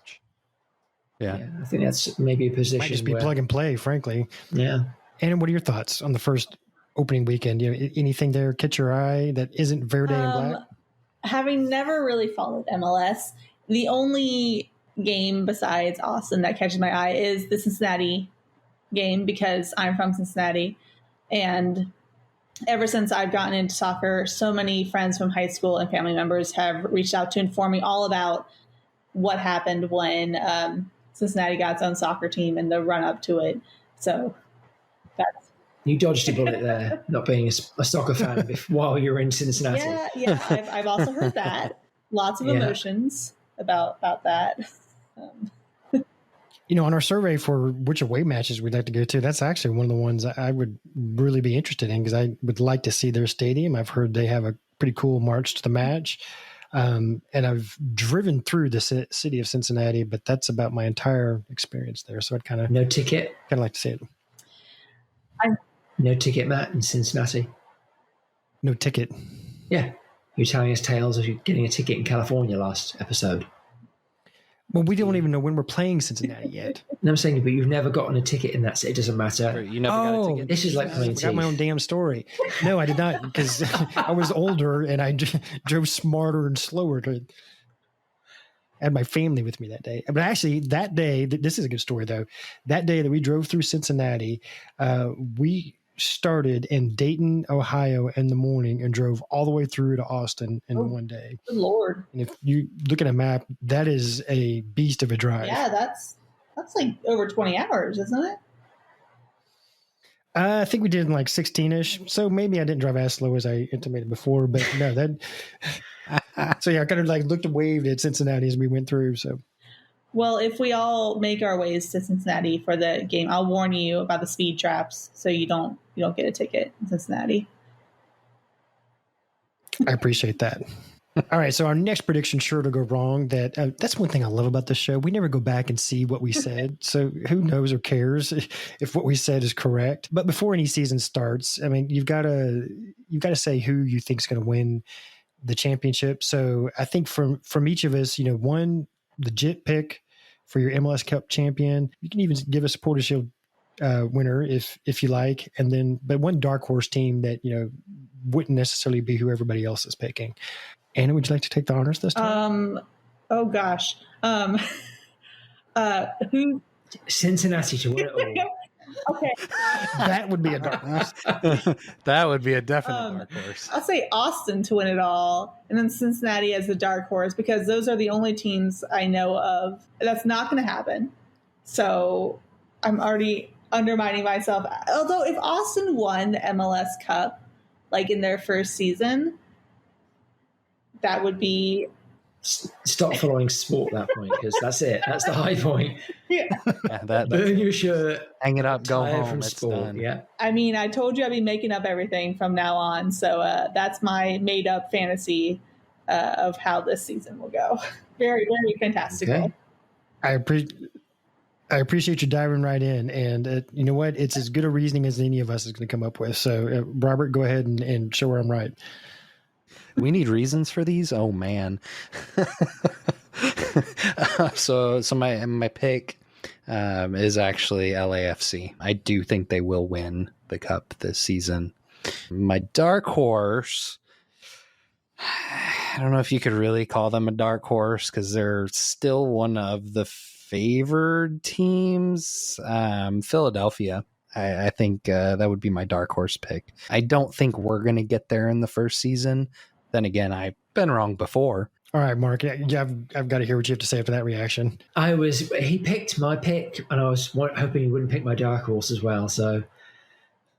Yeah. I think that's maybe a position. Might just be plug and play, frankly. Yeah. And what are your thoughts on the first opening weekend? Anything there catch your eye that isn't Verde and black? Having never really followed MLS, the only game besides Austin that catches my eye is the Cincinnati game, because I'm from Cincinnati. And ever since I've gotten into soccer, so many friends from high school and family members have reached out to inform me all about what happened when Cincinnati got its own soccer team and the run up to it. So that's... You dodged a bullet there, not being a soccer fan while you were in Cincinnati. Yeah. I've also heard that. Lots of emotions about that. On our survey for which away matches we'd like to go to, that's actually one of the ones I would really be interested in, because I would like to see their stadium. I've heard they have a pretty cool march to the match. And I've driven through the city of Cincinnati, but that's about my entire experience there. So I'd kind of no ticket. Kind of like to see it. No ticket, Matt, in Cincinnati. No ticket. Yeah, you're telling us tales of you getting a ticket in California last episode. Well, we don't even know when we're playing Cincinnati yet. No, I'm saying, but you've never gotten a ticket in that city. It doesn't matter. You never got a ticket. This is like playing I got my own damn story. No, I did not, because I was older and I drove smarter and slower. I had my family with me that day. But actually, that day, this is a good story, though. That day that we drove through Cincinnati, we started in Dayton, Ohio in the morning and drove all the way through to Austin in one day. Good Lord. And if you look at a map, that is a beast of a drive. Yeah, that's like over 20 hours, isn't it? I think we did in like 16-ish. So maybe I didn't drive as slow as I intimated before, but no, that. So yeah, I kind of like looked and waved at Cincinnati as we went through. So. Well, if we all make our ways to Cincinnati for the game, I'll warn you about the speed traps so you don't get a ticket in Cincinnati. I appreciate that. All right, so our next prediction sure to go wrong. That's one thing I love about the show. We never go back and see what we said, so who knows or cares if what we said is correct. But before any season starts, I mean, you've got to say who you think is going to win the championship. So I think from each of us, one legit pick for your MLS Cup champion. You can even give us a Porter Shield winner if you like, but one dark horse team that wouldn't necessarily be who everybody else is picking. Anna, would you like to take the honors this time? Oh gosh. Who? Cincinnati to win it all. Okay. That would be a dark horse. That would be a definite dark horse. I'll say Austin to win it all, and then Cincinnati as the dark horse, because those are the only teams I know of. That's not going to happen. So I'm already undermining myself. Although if Austin won the MLS Cup, like in their first season, that would be... Stop following sport at that point, because that's it. That's the high point. Yeah. Burn your shirt. Hang it up. Go home. From It's sport. done. Yeah. I mean, I told you I'd be making up everything from now on. So that's my made up fantasy of how this season will go. Very, very fantastical. Okay. I appreciate you diving right in. And you know what? It's as good a reasoning as any of us is going to come up with. So Robert, go ahead and show where I'm right. We need reasons for these. Oh man. So my pick is actually LAFC. I do think they will win the cup this season. My dark horse, I don't know if you could really call them a dark horse because they're still one of the favored teams. Philadelphia. I think that would be my dark horse pick. I don't think we're going to get there in the first season. Then again, I've been wrong before. All right, Mark, I've got to hear what you have to say after that reaction. He picked my pick, and I was hoping he wouldn't pick my dark horse as well. So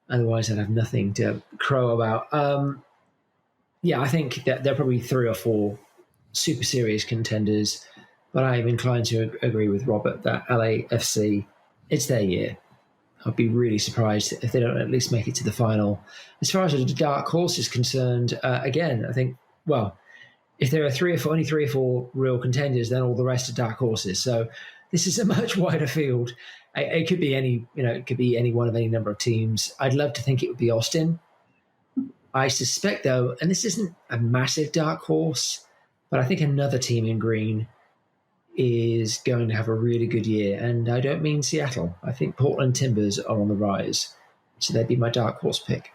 otherwise, I'd have nothing to crow about. I think that there are probably 3 or 4 super serious contenders, but I'm inclined to agree with Robert that LAFC, it's their year. I'd be really surprised if they don't at least make it to the final. As far as the dark horse is concerned, again, I think, if there are only 3 or 4 real contenders, then all the rest are dark horses. So this is a much wider field. It could be any one of any number of teams. I'd love to think it would be Austin. I suspect, though, and this isn't a massive dark horse, but I think another team in green is going to have a really good year. And I don't mean Seattle. I think Portland Timbers are on the rise. So they'd be my dark horse pick.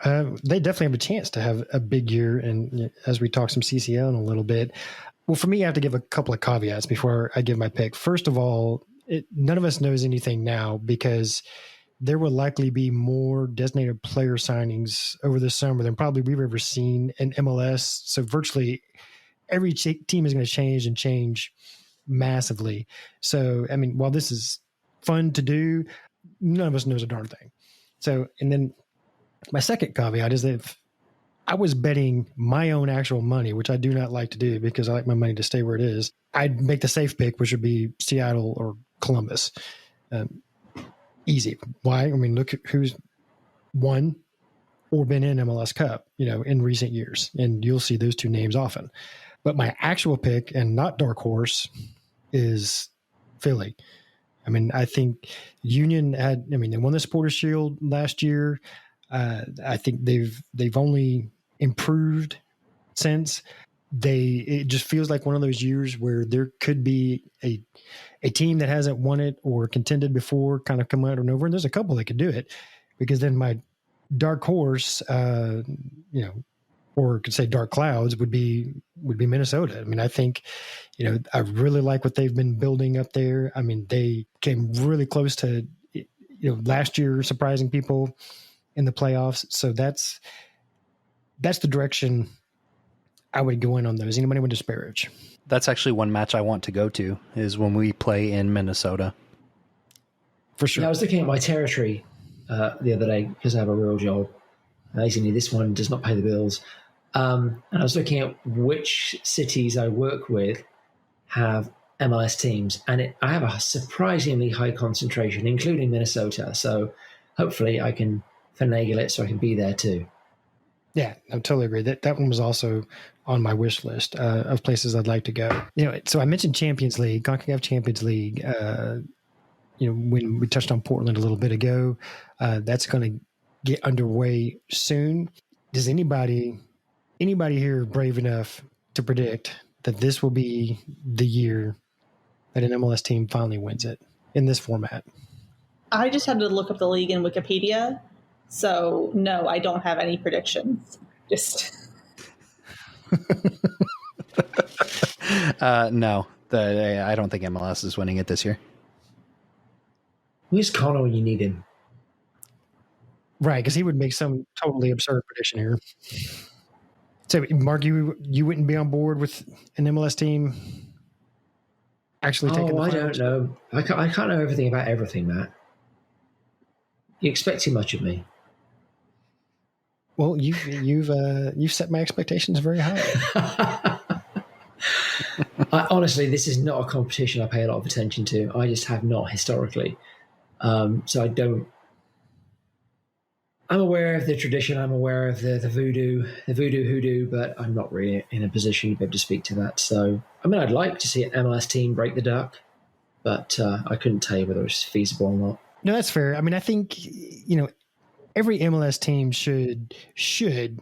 They definitely have a chance to have a big year. And as we talk some CCL in a little bit, well, for me, I have to give a couple of caveats before I give my pick. First of all, none of us knows anything now because there will likely be more designated player signings over the summer than probably we've ever seen in MLS. So virtually every team is going to change massively. So, I mean, while this is fun to do, none of us knows a darn thing. So, and then my second caveat is that if I was betting my own actual money, which I do not like to do because I like my money to stay where it is, I'd make the safe pick, which would be Seattle or Columbus. Easy. Why? I mean, look who's won or been in MLS Cup, in recent years. And you'll see those two names often. But my actual pick, and not dark horse, is Philly. I mean, I think Union they won the Supporters Shield last year. I think they've only improved since. It just feels like one of those years where there could be a team that hasn't won it or contended before kind of come out and over. And there's a couple that could do it, because then my dark horse, or could say dark clouds would be Minnesota. I mean, I think, I really like what they've been building up there. I mean, they came really close to, last year surprising people in the playoffs. So that's the direction I would go in on those. Anybody would disparage? That's actually one match I want to go to, is when we play in Minnesota. For sure. Yeah, I was looking at my territory the other day because I have a real job. Amazingly, this one does not pay the bills. And I was looking at which cities I work with have MLS teams, and I have a surprisingly high concentration, including Minnesota. So hopefully I can finagle it so I can be there too. Yeah, I totally agree. That one was also on my wish list of places I'd like to go. So I mentioned Champions League, CONCACAF Champions League. When we touched on Portland a little bit ago, that's going to get underway soon. Does anybody here brave enough to predict that this will be the year that an MLS team finally wins it in this format? I just had to look up the league in Wikipedia. So, no, I don't have any predictions. Just no, I don't think MLS is winning it this year. Where's Connor when you need him? Right, because he would make some totally absurd prediction here. So, Mark, you wouldn't be on board with an MLS team actually taking the finals? I don't know. I can't know everything about everything, Matt. You expect too much of me. Well, you've set my expectations very high. Honestly, this is not a competition I pay a lot of attention to. I just have not historically. So I don't. I'm aware of the tradition. I'm aware of the voodoo hoodoo, but I'm not really in a position to be able to speak to that. So, I mean, I'd like to see an MLS team break the duck, but I couldn't tell you whether it's feasible or not. No, that's fair. I mean, I think, every MLS team should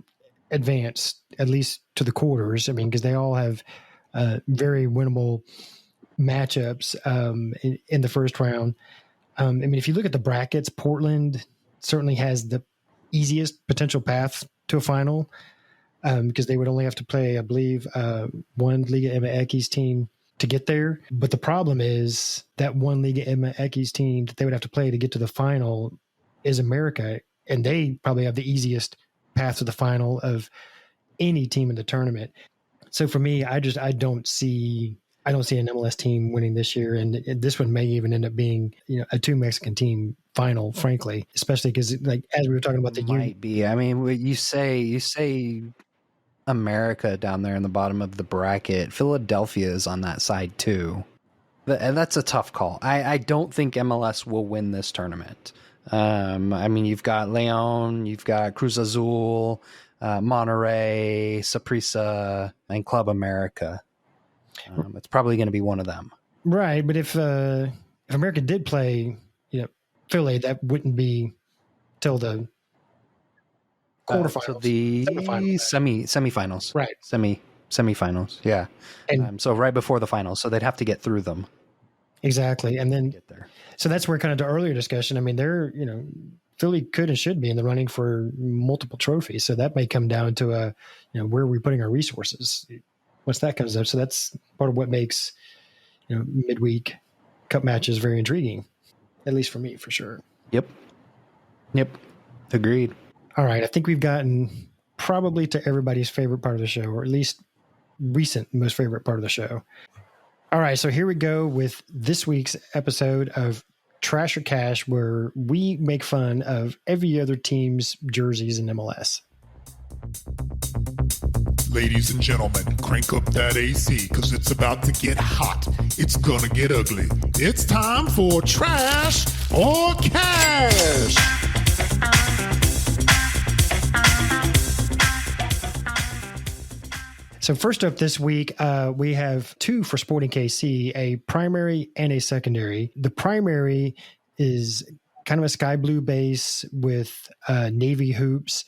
advance at least to the quarters. I mean, because they all have very winnable matchups in the first round. I mean, if you look at the brackets, Portland certainly has the easiest potential path to a final because they would only have to play, I believe, one Liga MX team to get there. But the problem is that one Liga MX team that they would have to play to get to the final is America, and they probably have the easiest path to the final of any team in the tournament. So for me, I don't see an MLS team winning this year, and this one may even end up being a two Mexican team final, frankly, especially because like as we were talking about the might be. I mean, you say America down there in the bottom of the bracket. Philadelphia is on that side too. And that's a tough call. I don't think MLS will win this tournament. I mean, you've got Leon, you've got Cruz Azul, Monterrey, Saprissa, and Club America. It's probably going to be one of them. Right, but if America did play, Philly, that wouldn't be till the quarterfinals, till the semifinals, right? Semifinals, yeah. And so right before the finals, so they'd have to get through them. Exactly, and then get there. So that's where kind of the earlier discussion. I mean, Philly could and should be in the running for multiple trophies. So that may come down to where are we putting our resources? Once that comes up, so that's part of what makes midweek cup matches very intriguing, at least for me, for sure. Yep. Agreed. All right, I think we've gotten probably to everybody's favorite part of the show, or at least recent most favorite part of the show. All right, so here we go with this week's episode of Trash or Cash, where we make fun of every other team's jerseys in MLS. Ladies and gentlemen, crank up that AC because it's about to get hot. It's gonna get ugly. It's time for Trash or Cash. So first up this week, we have two for Sporting KC, a primary and a secondary. The primary is kind of a sky blue base with navy hoops.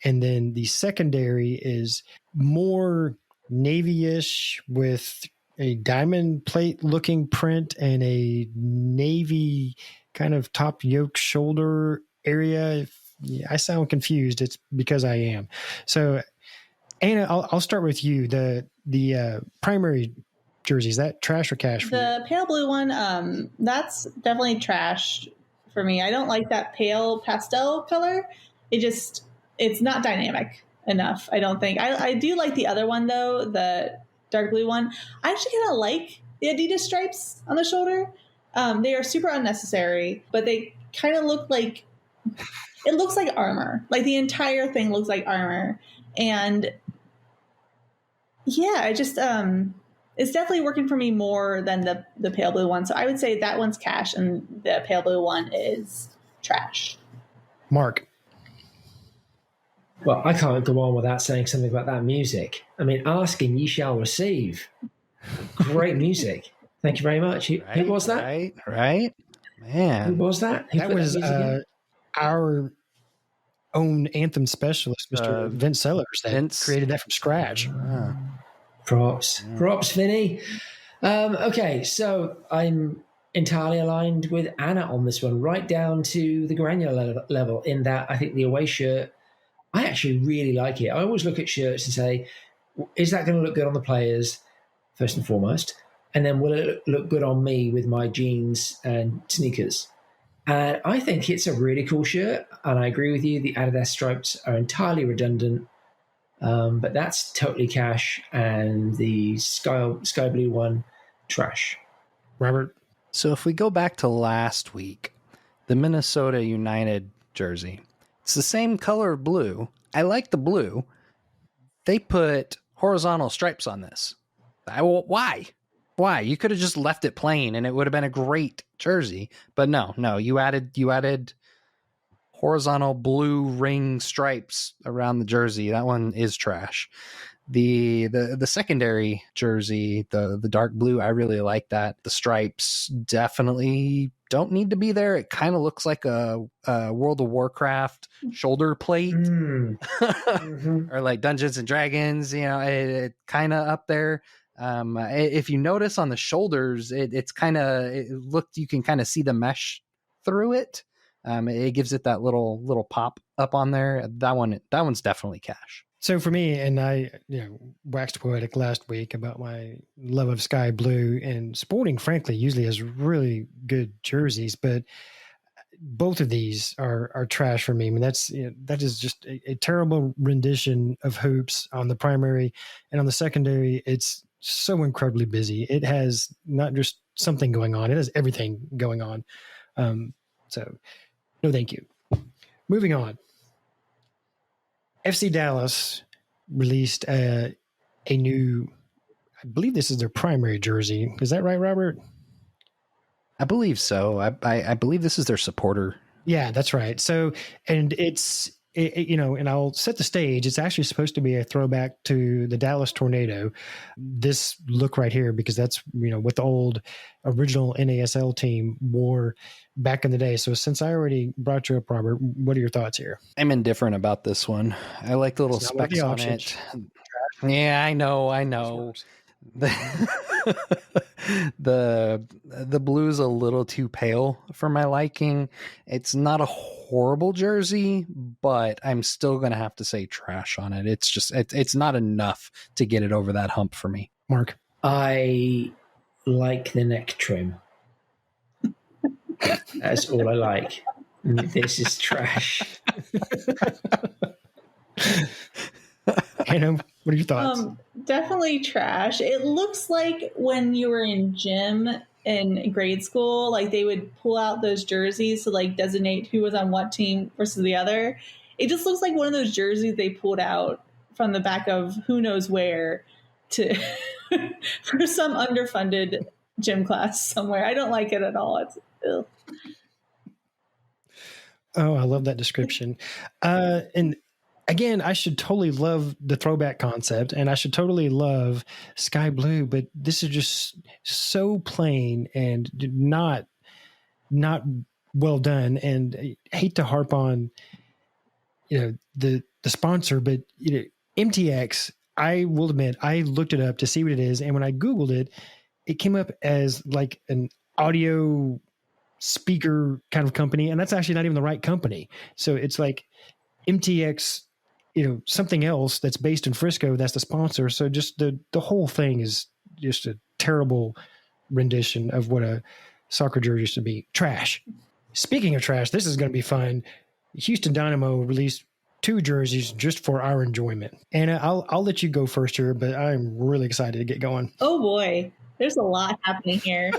And then the secondary is more navy-ish with a diamond plate looking print and a navy kind of top yoke shoulder area. If I sound confused, it's because I am. So Anna, I'll start with you. The primary jersey, is that trash or cash for you? The pale blue one, that's definitely trash for me. I don't like that pale pastel color. It's not dynamic enough, I don't think. I do like the other one, though, the dark blue one. I actually kind of like the Adidas stripes on the shoulder. They are super unnecessary, but they kind of look like, it looks like armor. Like the entire thing looks like armor. And yeah, it's definitely working for me more than the pale blue one. So I would say that one's cash and the pale blue one is trash. Mark. Well, I can't go on without saying something about that music. I mean, asking ye shall receive. Great music. Thank you very much. Who was that? Right. Man. Who was that? Who That put was music in? our own Anthem specialist, Mr. Vince Sellers, that created that from scratch. Props, Vinny. Okay, so I'm entirely aligned with Anna on this one, right down to the granular level, in that I think the away shirt, I actually really like it. I always look at shirts and say, is that going to look good on the players, first and foremost? And then will it look good on me with my jeans and sneakers? And I think it's a really cool shirt. And I agree with you, the Adidas stripes are entirely redundant. But that's totally cash. And the sky blue one, trash. Robert? So if we go back to last week, the Minnesota United jersey, it's the same color of blue. I like the blue. They put horizontal stripes on this. Why? Why? You could have just left it plain and it would have been a great jersey. But no, you added horizontal blue ring stripes around the jersey. That one is trash. The secondary jersey, the dark blue, I really like that. The stripes definitely don't need to be there. It kind of looks like a World of Warcraft shoulder plate, or like Dungeons and Dragons. It kind of up there. If you notice on the shoulders, it looked, you can kind of see the mesh through it. It gives it that little pop up on there. That one's definitely cash. So for me, and I waxed poetic last week about my love of sky blue, and Sporting, frankly, usually has really good jerseys, but both of these are trash for me. I mean, that is just a terrible rendition of hoops on the primary, and on the secondary, it's so incredibly busy. It has not just something going on; it has everything going on. So, no, thank you. Moving on. FC Dallas released a new, I believe this is their primary jersey. Is that right, Robert? I believe so. I believe this is their supporter. Yeah, that's right. So, and and I'll set the stage. It's actually supposed to be a throwback to the Dallas Tornado. This look right here, because that's, what the old original NASL team wore back in the day. So since I already brought you up, Robert, what are your thoughts here? I'm indifferent about this one. I like the little specks on it. Yeah, I know. The blue's a little too pale for my liking. It's not a horrible jersey, but I'm still gonna have to say trash on it. It's just it's not enough to get it over that hump for me. Mark? I like the neck trim. That's all I like. This is trash. Hannah, what are your thoughts? Definitely trash. It looks like when you were in gym in grade school, like they would pull out those jerseys to like designate who was on what team versus the other. It just looks like one of those jerseys they pulled out from the back of who knows where to for some underfunded gym class somewhere. I don't like it at all. It's ugh. Oh, I love that description. And again, I should totally love the throwback concept and I should totally love sky blue, but this is just so plain and not well done. And I hate to harp on, the sponsor, but MTX, I will admit, I looked it up to see what it is. And when I Googled it, it came up as like an audio speaker kind of company. And that's actually not even the right company. So it's like MTX, something else that's based in Frisco. That's the sponsor. So just the whole thing is just a terrible rendition of what a soccer jersey used to be. Trash. Speaking of trash, this is going to be fun. Houston Dynamo released 2 jerseys just for our enjoyment. Anna, I'll let you go first here, but I'm really excited to get going. Oh boy, there's a lot happening here.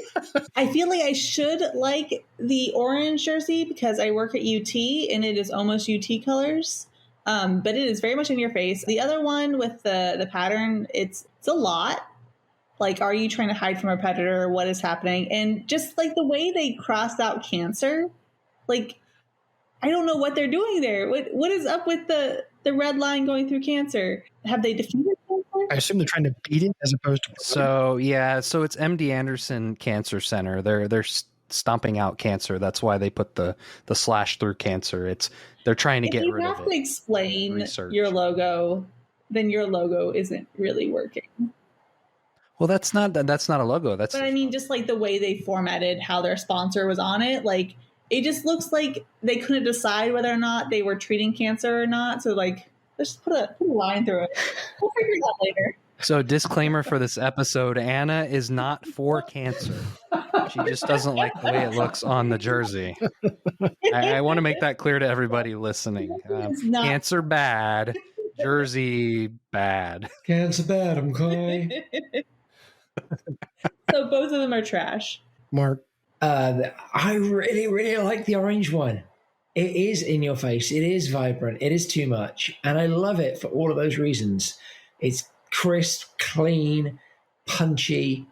I feel like I should like the orange jersey because I work at UT and it is almost UT colors. But it is very much in your face. The other one with the pattern, it's a lot. Like, are you trying to hide from a predator? What is happening? And just like the way they crossed out cancer, like, I don't know what they're doing there. What is up with the red line going through cancer? Have they defeated cancer? I assume they're trying to beat it as opposed to. So it's MD Anderson Cancer Center. They're stomping out cancer. That's why they put the slash through cancer. They're trying to get rid of it. If you have to explain Research. your logo, then your logo isn't really working. Well, that's not a logo. But I mean, just like the way they formatted how their sponsor was on it, like it just looks like they couldn't decide whether or not they were treating cancer or not. So like, let's just put a line through it. We'll figure it out later. So disclaimer for this episode, Anna is not for cancer. She just doesn't like the way it looks on the jersey. I want to make that clear to everybody listening. Cancer bad, jersey bad. Cancer bad, okay. So both of them are trash. Mark? I really, really like the orange one. It is in your face. It is vibrant. It is too much. And I love it for all of those reasons. It's crisp, clean, punchy.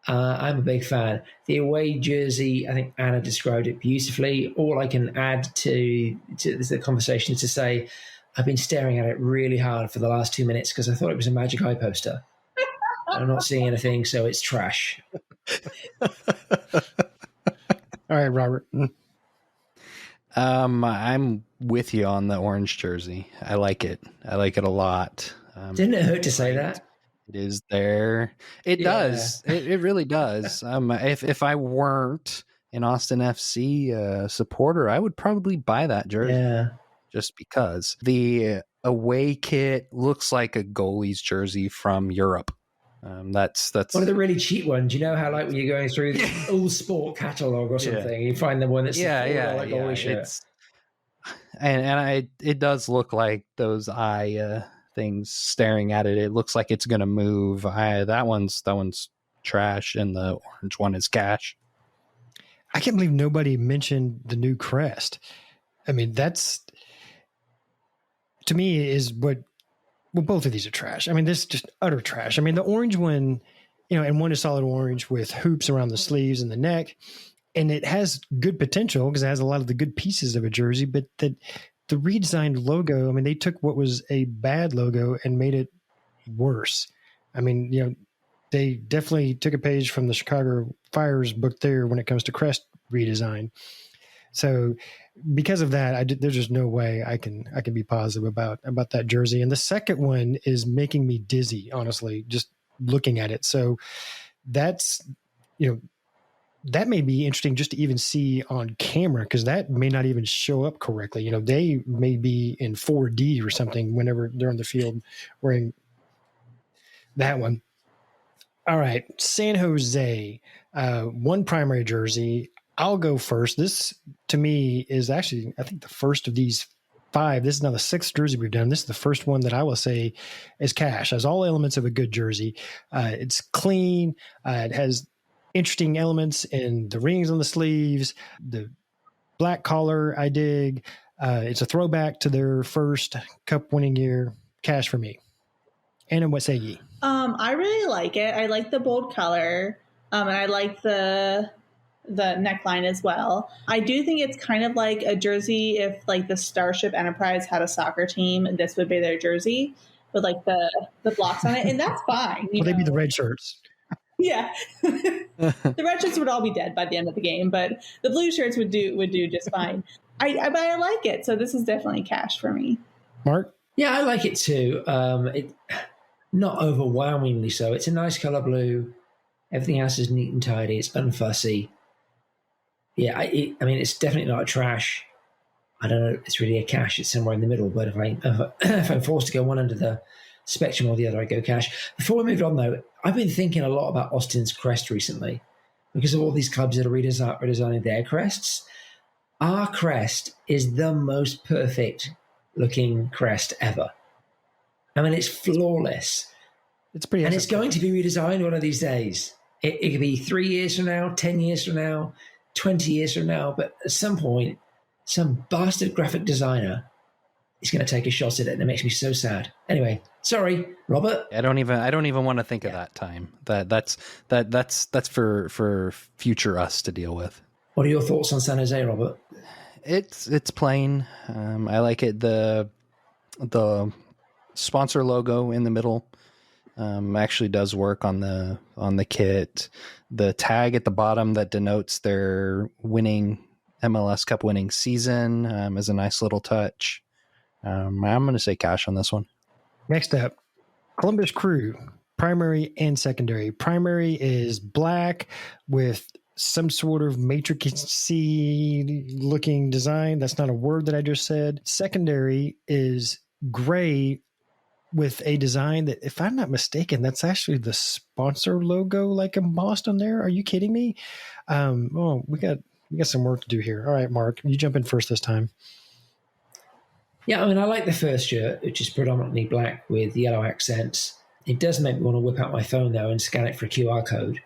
I'm a big fan. The away jersey, I think Anna described it beautifully. All I can add to the conversation is to say I've been staring at it really hard for the last 2 minutes because I thought it was a Magic Eye poster. I'm not seeing anything, so it's trash. All right, Robert. I'm with you on the orange jersey. I like it. I like it a lot. Didn't it hurt to say that? It is there. It does. It really does. If I weren't an Austin FC supporter, I would probably buy that jersey. Yeah. Just because the away kit looks like a goalie's jersey from Europe. That's one of the really cheap ones. You know how like when you're going through the All Sport catalog or something, you find the one that's like goalie shirt. It does look like those eye things staring at it. It looks like it's gonna move. That one's trash, and the orange one is cash. I can't believe nobody mentioned the new crest. I mean, that's to me is what. Well, both of these are trash. I mean, this is just utter trash. I mean, the orange one, and one is solid orange with hoops around the sleeves and the neck, and it has good potential because it has a lot of the good pieces of a jersey. But the redesigned logo, I mean, they took what was a bad logo and made it worse. I mean, they definitely took a page from the Chicago Fire's book there when it comes to crest redesign. So because of that, there's just no way I can be positive about that jersey. And the second one is making me dizzy, honestly, just looking at it. So that's, that may be interesting just to even see on camera because that may not even show up correctly. They may be in 4D or something whenever they're on the field wearing that one. All right, San Jose, one primary jersey. I'll go first. This, to me, is actually, I think, the first of these 5. This is now the 6th jersey we've done. This is the first one that I will say is cash. Has all elements of a good jersey. It's clean. It has interesting elements in the rings on the sleeves. The black collar, I dig. It's a throwback to their first cup-winning year. Cash for me. Anna, what say ye? I really like it. I like the bold color. And I like the the neckline as well. I do think it's kind of like a jersey. If like the Starship Enterprise had a soccer team, this would be their jersey with like the blocks on it, and that's fine. Well, they'd be the red shirts. Yeah, the red shirts would all be dead by the end of the game, but the blue shirts would do just fine. But I like it, so this is definitely cash for me. Mark? Yeah, I like it too. Not overwhelmingly so. It's a nice color blue. Everything else is neat and tidy. It's unfussy. Yeah, I mean, it's definitely not a trash. I don't know. It's really a cash. It's somewhere in the middle. But if I'm forced to go one under the spectrum or the other, I go cash. Before we move on, though, I've been thinking a lot about Austin's crest recently because of all these clubs that are redesigning their crests. Our crest is the most perfect looking crest ever. I mean, it's flawless. It's pretty, and it's going to be redesigned one of these days. It could be 3 years from now, 10 years from now, 20 years from now. But at some point, some bastard graphic designer is going to take a shot at it, and it makes me so sad. Anyway, sorry, Robert. I don't even want to think of that time. That's for future us to deal with. What are your thoughts on San Jose, Robert? It's plain. I like it. The sponsor logo in the middle actually does work on the kit. The tag at the bottom that denotes their winning MLS Cup winning season is a nice little touch. I'm going to say cash on this one. Next up, Columbus Crew, primary and secondary. Primary is black with some sort of matrixy looking design. That's not a word that I just said. Secondary is gray with a design that, if I'm not mistaken, that's actually the sponsor logo, like embossed on there. Are you kidding me? We got some work to do here. All right, Mark, you jump in first this time. Yeah, I mean, I like the first shirt, which is predominantly black with yellow accents. It does make me want to whip out my phone, though, and scan it for a QR code.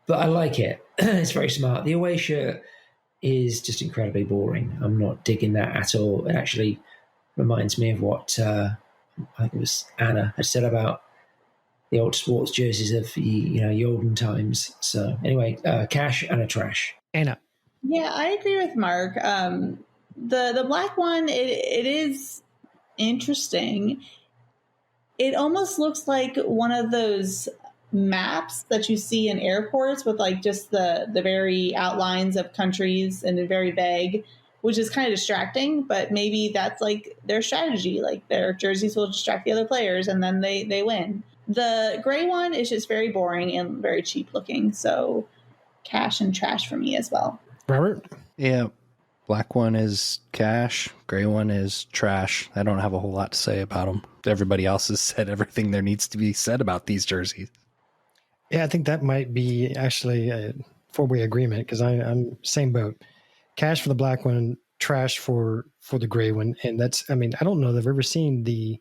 But I like it. It's very smart. The away shirt is just incredibly boring. I'm not digging that at all. It actually reminds me of what I think it was Anna had said about the old sports jerseys of the olden times. So anyway, cash and a trash. Anna. Yeah, I agree with Mark. The black one, it is interesting. It almost looks like one of those maps that you see in airports with like just the very outlines of countries and they're very vague, which is kind of distracting, but maybe that's like their strategy. Like their jerseys will distract the other players and then they win. The gray one is just very boring and very cheap looking. So cash and trash for me as well. Robert? Yeah. Black one is cash. Gray one is trash. I don't have a whole lot to say about them. Everybody else has said everything there needs to be said about these jerseys. Yeah, I think that might be actually a four-way agreement because I'm same boat. Cash for the black one, trash for the gray one. And that's, I mean, I don't know that I've ever seen the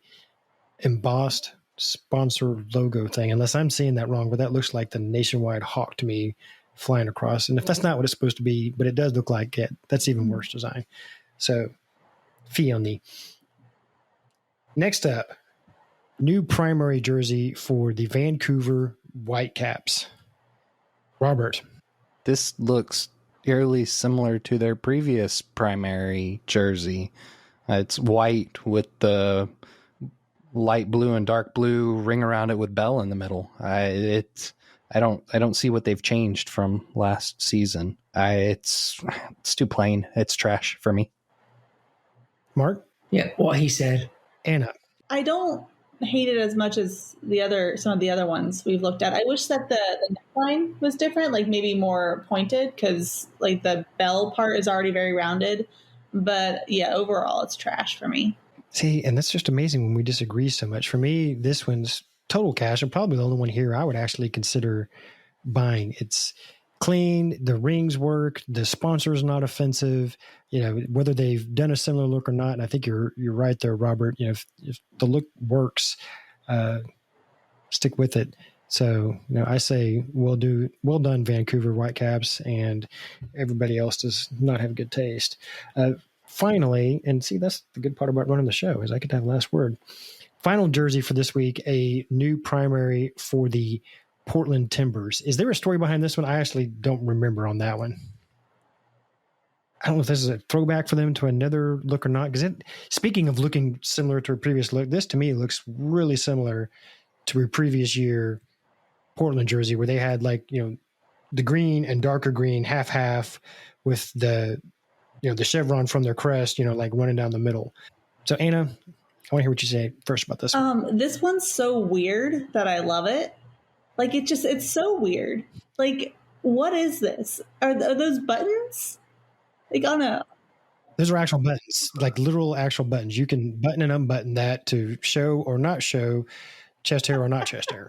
embossed sponsor logo thing, unless I'm seeing that wrong, but that looks like the Nationwide Hawk to me flying across. And if that's not what it's supposed to be, but it does look like it, that's even worse design. So, fee on the. Next up, new primary jersey for the Vancouver Whitecaps. Robert. This looks eerily similar to their previous primary jersey. It's white with the light blue and dark blue ring around it with Bell in the middle. I don't see what they've changed from last season. It's too plain. It's trash for me. Mark? Yeah, what he said. Anna. I don't hate it as much as some of the other ones we've looked at. I wish that the neckline was different, like maybe more pointed, because like the bell part is already very rounded. But yeah, overall it's trash for me. See, and that's just amazing when we disagree so much. For me, this one's total cash, and probably the only one here I would actually consider buying. It's clean, the rings work, the sponsor is not offensive, whether they've done a similar look or not. And I think you're right there, Robert. If the look works, stick with it. So, I say well done, Vancouver Whitecaps, and everybody else does not have good taste. Finally, and see, that's the good part about running the show, is I get to have last word. Final jersey for this week, a new primary for the Portland Timbers. Is there a story behind this one? I actually don't remember on that one. I don't know if this is a throwback for them to another look or not. Because speaking of looking similar to a previous look, this to me looks really similar to a previous year Portland jersey where they had like, the green and darker green half with the chevron from their crest, like running down the middle. So Anna, I want to hear what you say first about this one. This one's so weird that I love it. Like it's so weird. Like, what is this? Are those buttons? Like, oh no. Those are actual buttons, like literal actual buttons. You can button and unbutton that to show or not show chest hair or not chest hair.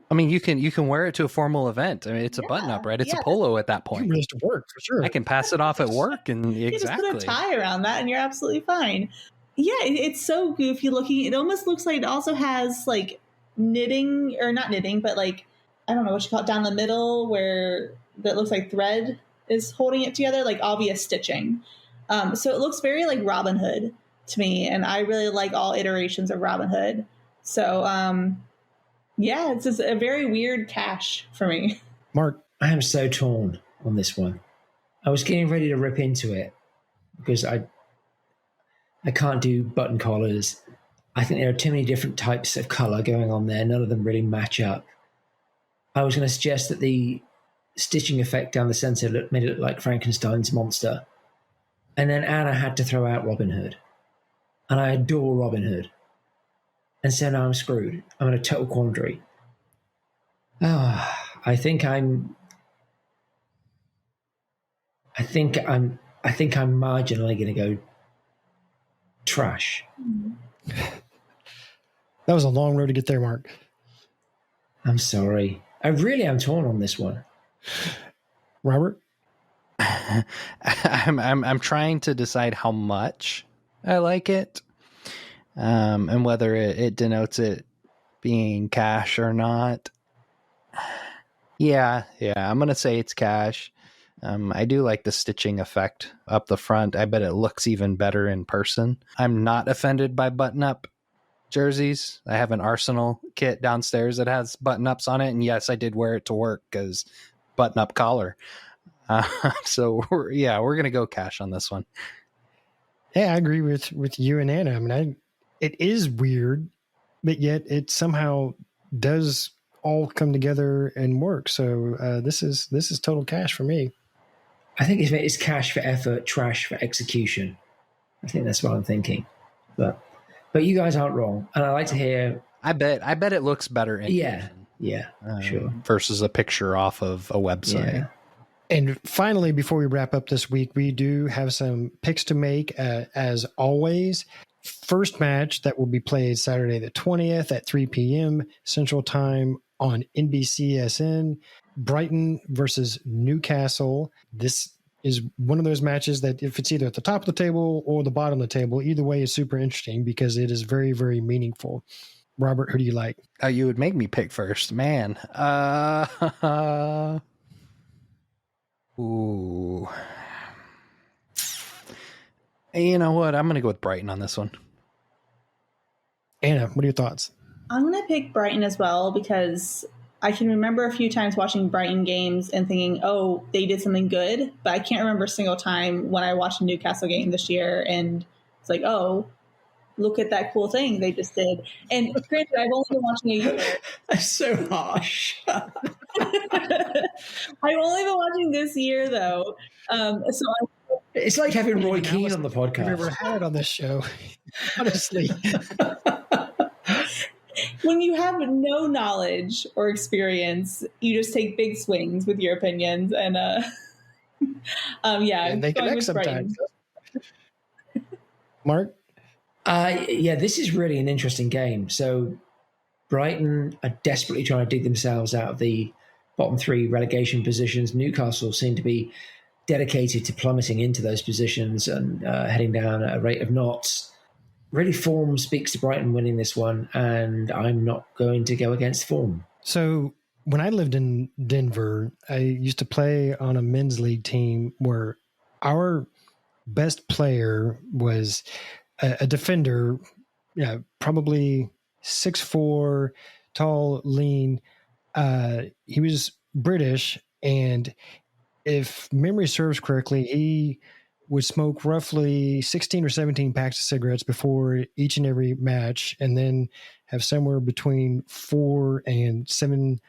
I mean, you can wear it to a formal event. I mean, it's a button up, right? It's a polo at that point. You can to work for sure. I can pass it off at work, and you exactly. Just put a tie around that, and you're absolutely fine. Yeah, it's so goofy looking. It almost looks like it also has like knitting, or not knitting, but like I don't know what you call it, down the middle where that looks like thread is holding it together, like obvious stitching. So it looks very like Robin Hood to me, and I really like all iterations of Robin Hood. So yeah, it's just a very weird cash for me. Mark, I am so torn on this one. I was getting ready to rip into it because I can't do button collars. I think there are too many different types of color going on there. None of them really match up. I was going to suggest that the stitching effect down the center made it look like Frankenstein's monster. And then Anna had to throw out Robin Hood. And I adore Robin Hood. And so now I'm screwed. I'm in a total quandary. I think I'm marginally going to go trash. That was a long road to get there, Mark. I'm sorry. I really am torn on this one. Robert? I'm trying to decide how much I like it, and whether it denotes it being cash or not. Yeah, I'm gonna say it's cash. I do like the stitching effect up the front. I bet it looks even better in person. I'm not offended by button-up jerseys. I have an Arsenal kit downstairs that has button-ups on it, and yes, I did wear it to work because button-up collar. So we're gonna go cash on this one. Yeah, I agree with you and Anna. I mean, it is weird, but yet it somehow does all come together and work. So this is total cash for me. I think it's cash for effort, trash for execution. I think that's what I'm thinking. But you guys aren't wrong, and I like to hear. I bet it looks better in sure, versus a picture off of a website. Yeah. And finally, before we wrap up this week, we do have some picks to make, as always. First match that will be played Saturday the 20th at 3 p.m. Central Time on NBCSN, Brighton versus Newcastle. This is one of those matches that if it's either at the top of the table or the bottom of the table, either way is super interesting because it is very, very meaningful. Robert, who do you like? You would make me pick first, man. Ooh. You know what? I'm going to go with Brighton on this one. Anna, what are your thoughts? I'm going to pick Brighton as well because I can remember a few times watching Brighton games and thinking, oh, they did something good. But I can't remember a single time when I watched a Newcastle game this year and it's like, oh, look at that cool thing they just did. And granted, I've only been watching a year. That's so harsh. I've only been watching this year, though. It's like having Roy Keane on the podcast. I've ever had on this show, honestly. When you have no knowledge or experience, you just take big swings with your opinions, and and they connect sometimes. Mark? This is really an interesting game. So Brighton are desperately trying to dig themselves out of the bottom three relegation positions. Newcastle seem to be dedicated to plummeting into those positions and heading down at a rate of knots. Really, form speaks to Brighton winning this one, and I'm not going to go against form. So when I lived in Denver, I used to play on a men's league team where our best player was a defender, probably 6'4", tall, lean, He was British, and if memory serves correctly, he would smoke roughly 16 or 17 packs of cigarettes before each and every match, and then have somewhere between 4 and 7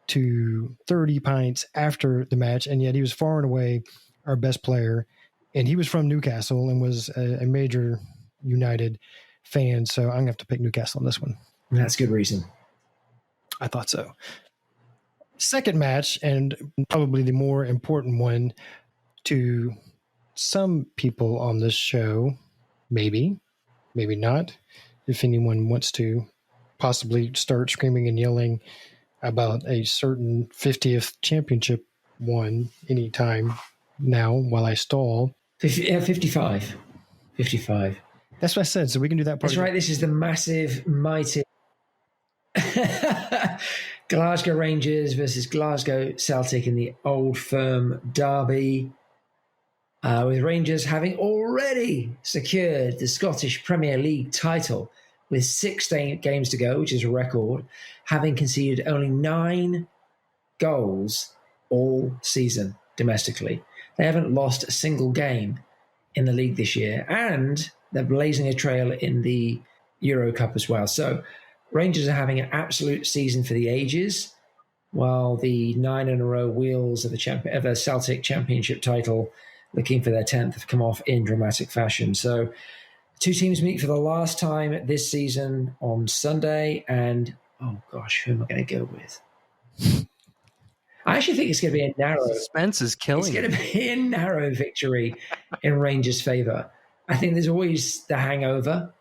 to 30 pints after the match. And yet he was far and away our best player. And he was from Newcastle and was a major United fan. So I'm going to have to pick Newcastle on this one. That's good reason. I thought so. Second match, and probably the more important one to some people on this show, maybe not, if anyone wants to possibly start screaming and yelling about a certain 50th championship won anytime now while I stall. 55. That's what I said, so we can do that part. That's right. This is the massive, mighty Glasgow Rangers versus Glasgow Celtic in the Old Firm derby, with Rangers having already secured the Scottish Premier League title with 16 games to go, which is a record, having conceded only 9 goals all season domestically. They haven't lost a single game in the league this year, and they're blazing a trail in the Euro Cup as well. So Rangers are having an absolute season for the ages, while the 9 in a row wheels of the Celtic Championship title, looking for their 10th, have come off in dramatic fashion. So two teams meet for the last time this season on Sunday, and oh gosh, who am I going to go with? I actually think it's going to be a narrow. Suspense is killing. It's going to be a narrow victory in Rangers' favour. I think there's always the hangover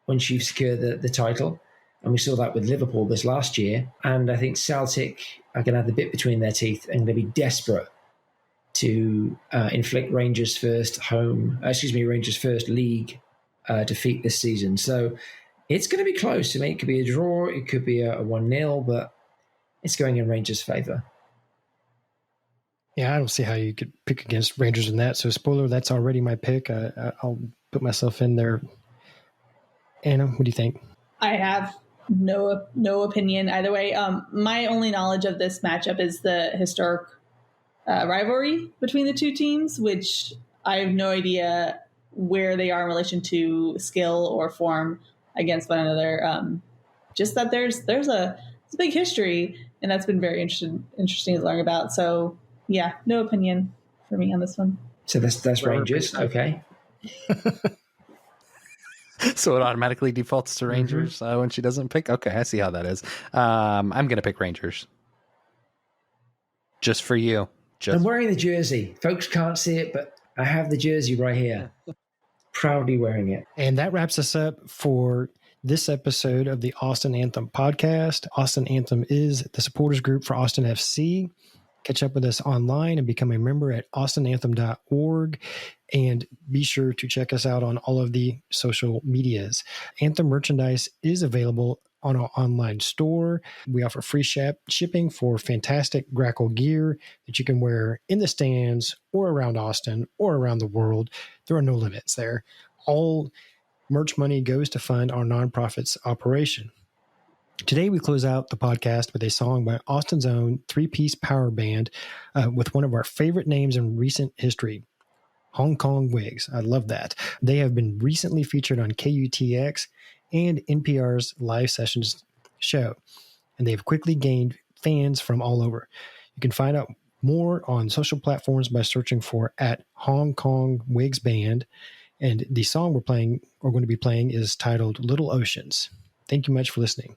once you've secured the title, and we saw that with Liverpool this last year. And I think Celtic are going to have the bit between their teeth and going to be desperate to inflict Rangers' first league defeat this season. So it's going to be close. I mean, it could be a draw, it could be a 1-0, but it's going in Rangers' favour. Yeah, I don't see how you could pick against Rangers in that. So, spoiler, that's already my pick. I'll put myself in there. Anna, what do you think? I have no opinion either way. My only knowledge of this matchup is the historic rivalry between the two teams, which I have no idea where they are in relation to skill or form against one another. Just that there's a big history, and that's been very interesting to learn about. So, yeah, no opinion for me on this one. So that's Rangers, okay. So it automatically defaults to Rangers when she doesn't pick? Okay, I see how that is. I'm going to pick Rangers. Just for you. I'm wearing the jersey. Folks can't see it, but I have the jersey right here. Proudly wearing it. And that wraps us up for this episode of the Austin Anthem podcast. Austin Anthem is the supporters group for Austin FC. Catch up with us online and become a member at austinanthem.org. And be sure to check us out on all of the social medias. Anthem merchandise is available on our online store. We offer free shipping for fantastic Grackle gear that you can wear in the stands or around Austin or around the world. There are no limits there. All merch money goes to fund our nonprofit's operation. Today, we close out the podcast with a song by Austin's own 3-piece power band with one of our favorite names in recent history, Hong Kong Wigs. I love that. They have been recently featured on KUTX and NPR's Live Sessions show, and they've quickly gained fans from all over. You can find out more on social platforms by searching for @Hong Kong Wigs Band, and the song we're going to be playing is titled Little Oceans. Thank you much for listening.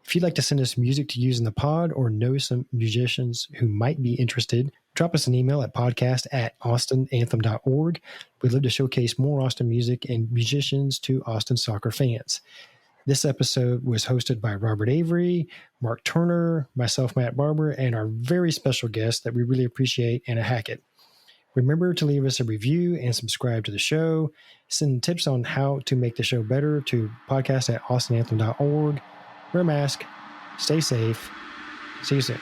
If you'd like to send us music to use in the pod or know some musicians who might be interested, drop us an email at podcast@austinanthem.org. We'd love to showcase more Austin music and musicians to Austin soccer fans. This episode was hosted by Robert Avery, Mark Turner, myself, Matt Barber, and our very special guest that we really appreciate, Anna Hackett. Remember to leave us a review and subscribe to the show. Send tips on how to make the show better to podcast@austinanthem.org. Wear a mask. Stay safe. See you soon.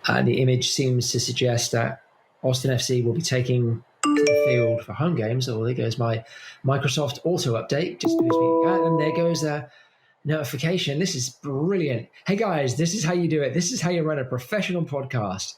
The image seems to suggest that Austin FC will be taking to the field for home games. Oh, there goes my Microsoft Auto update. Just and there goes a notification. This is brilliant. Hey guys, this is how you do it. This is how you run a professional podcast.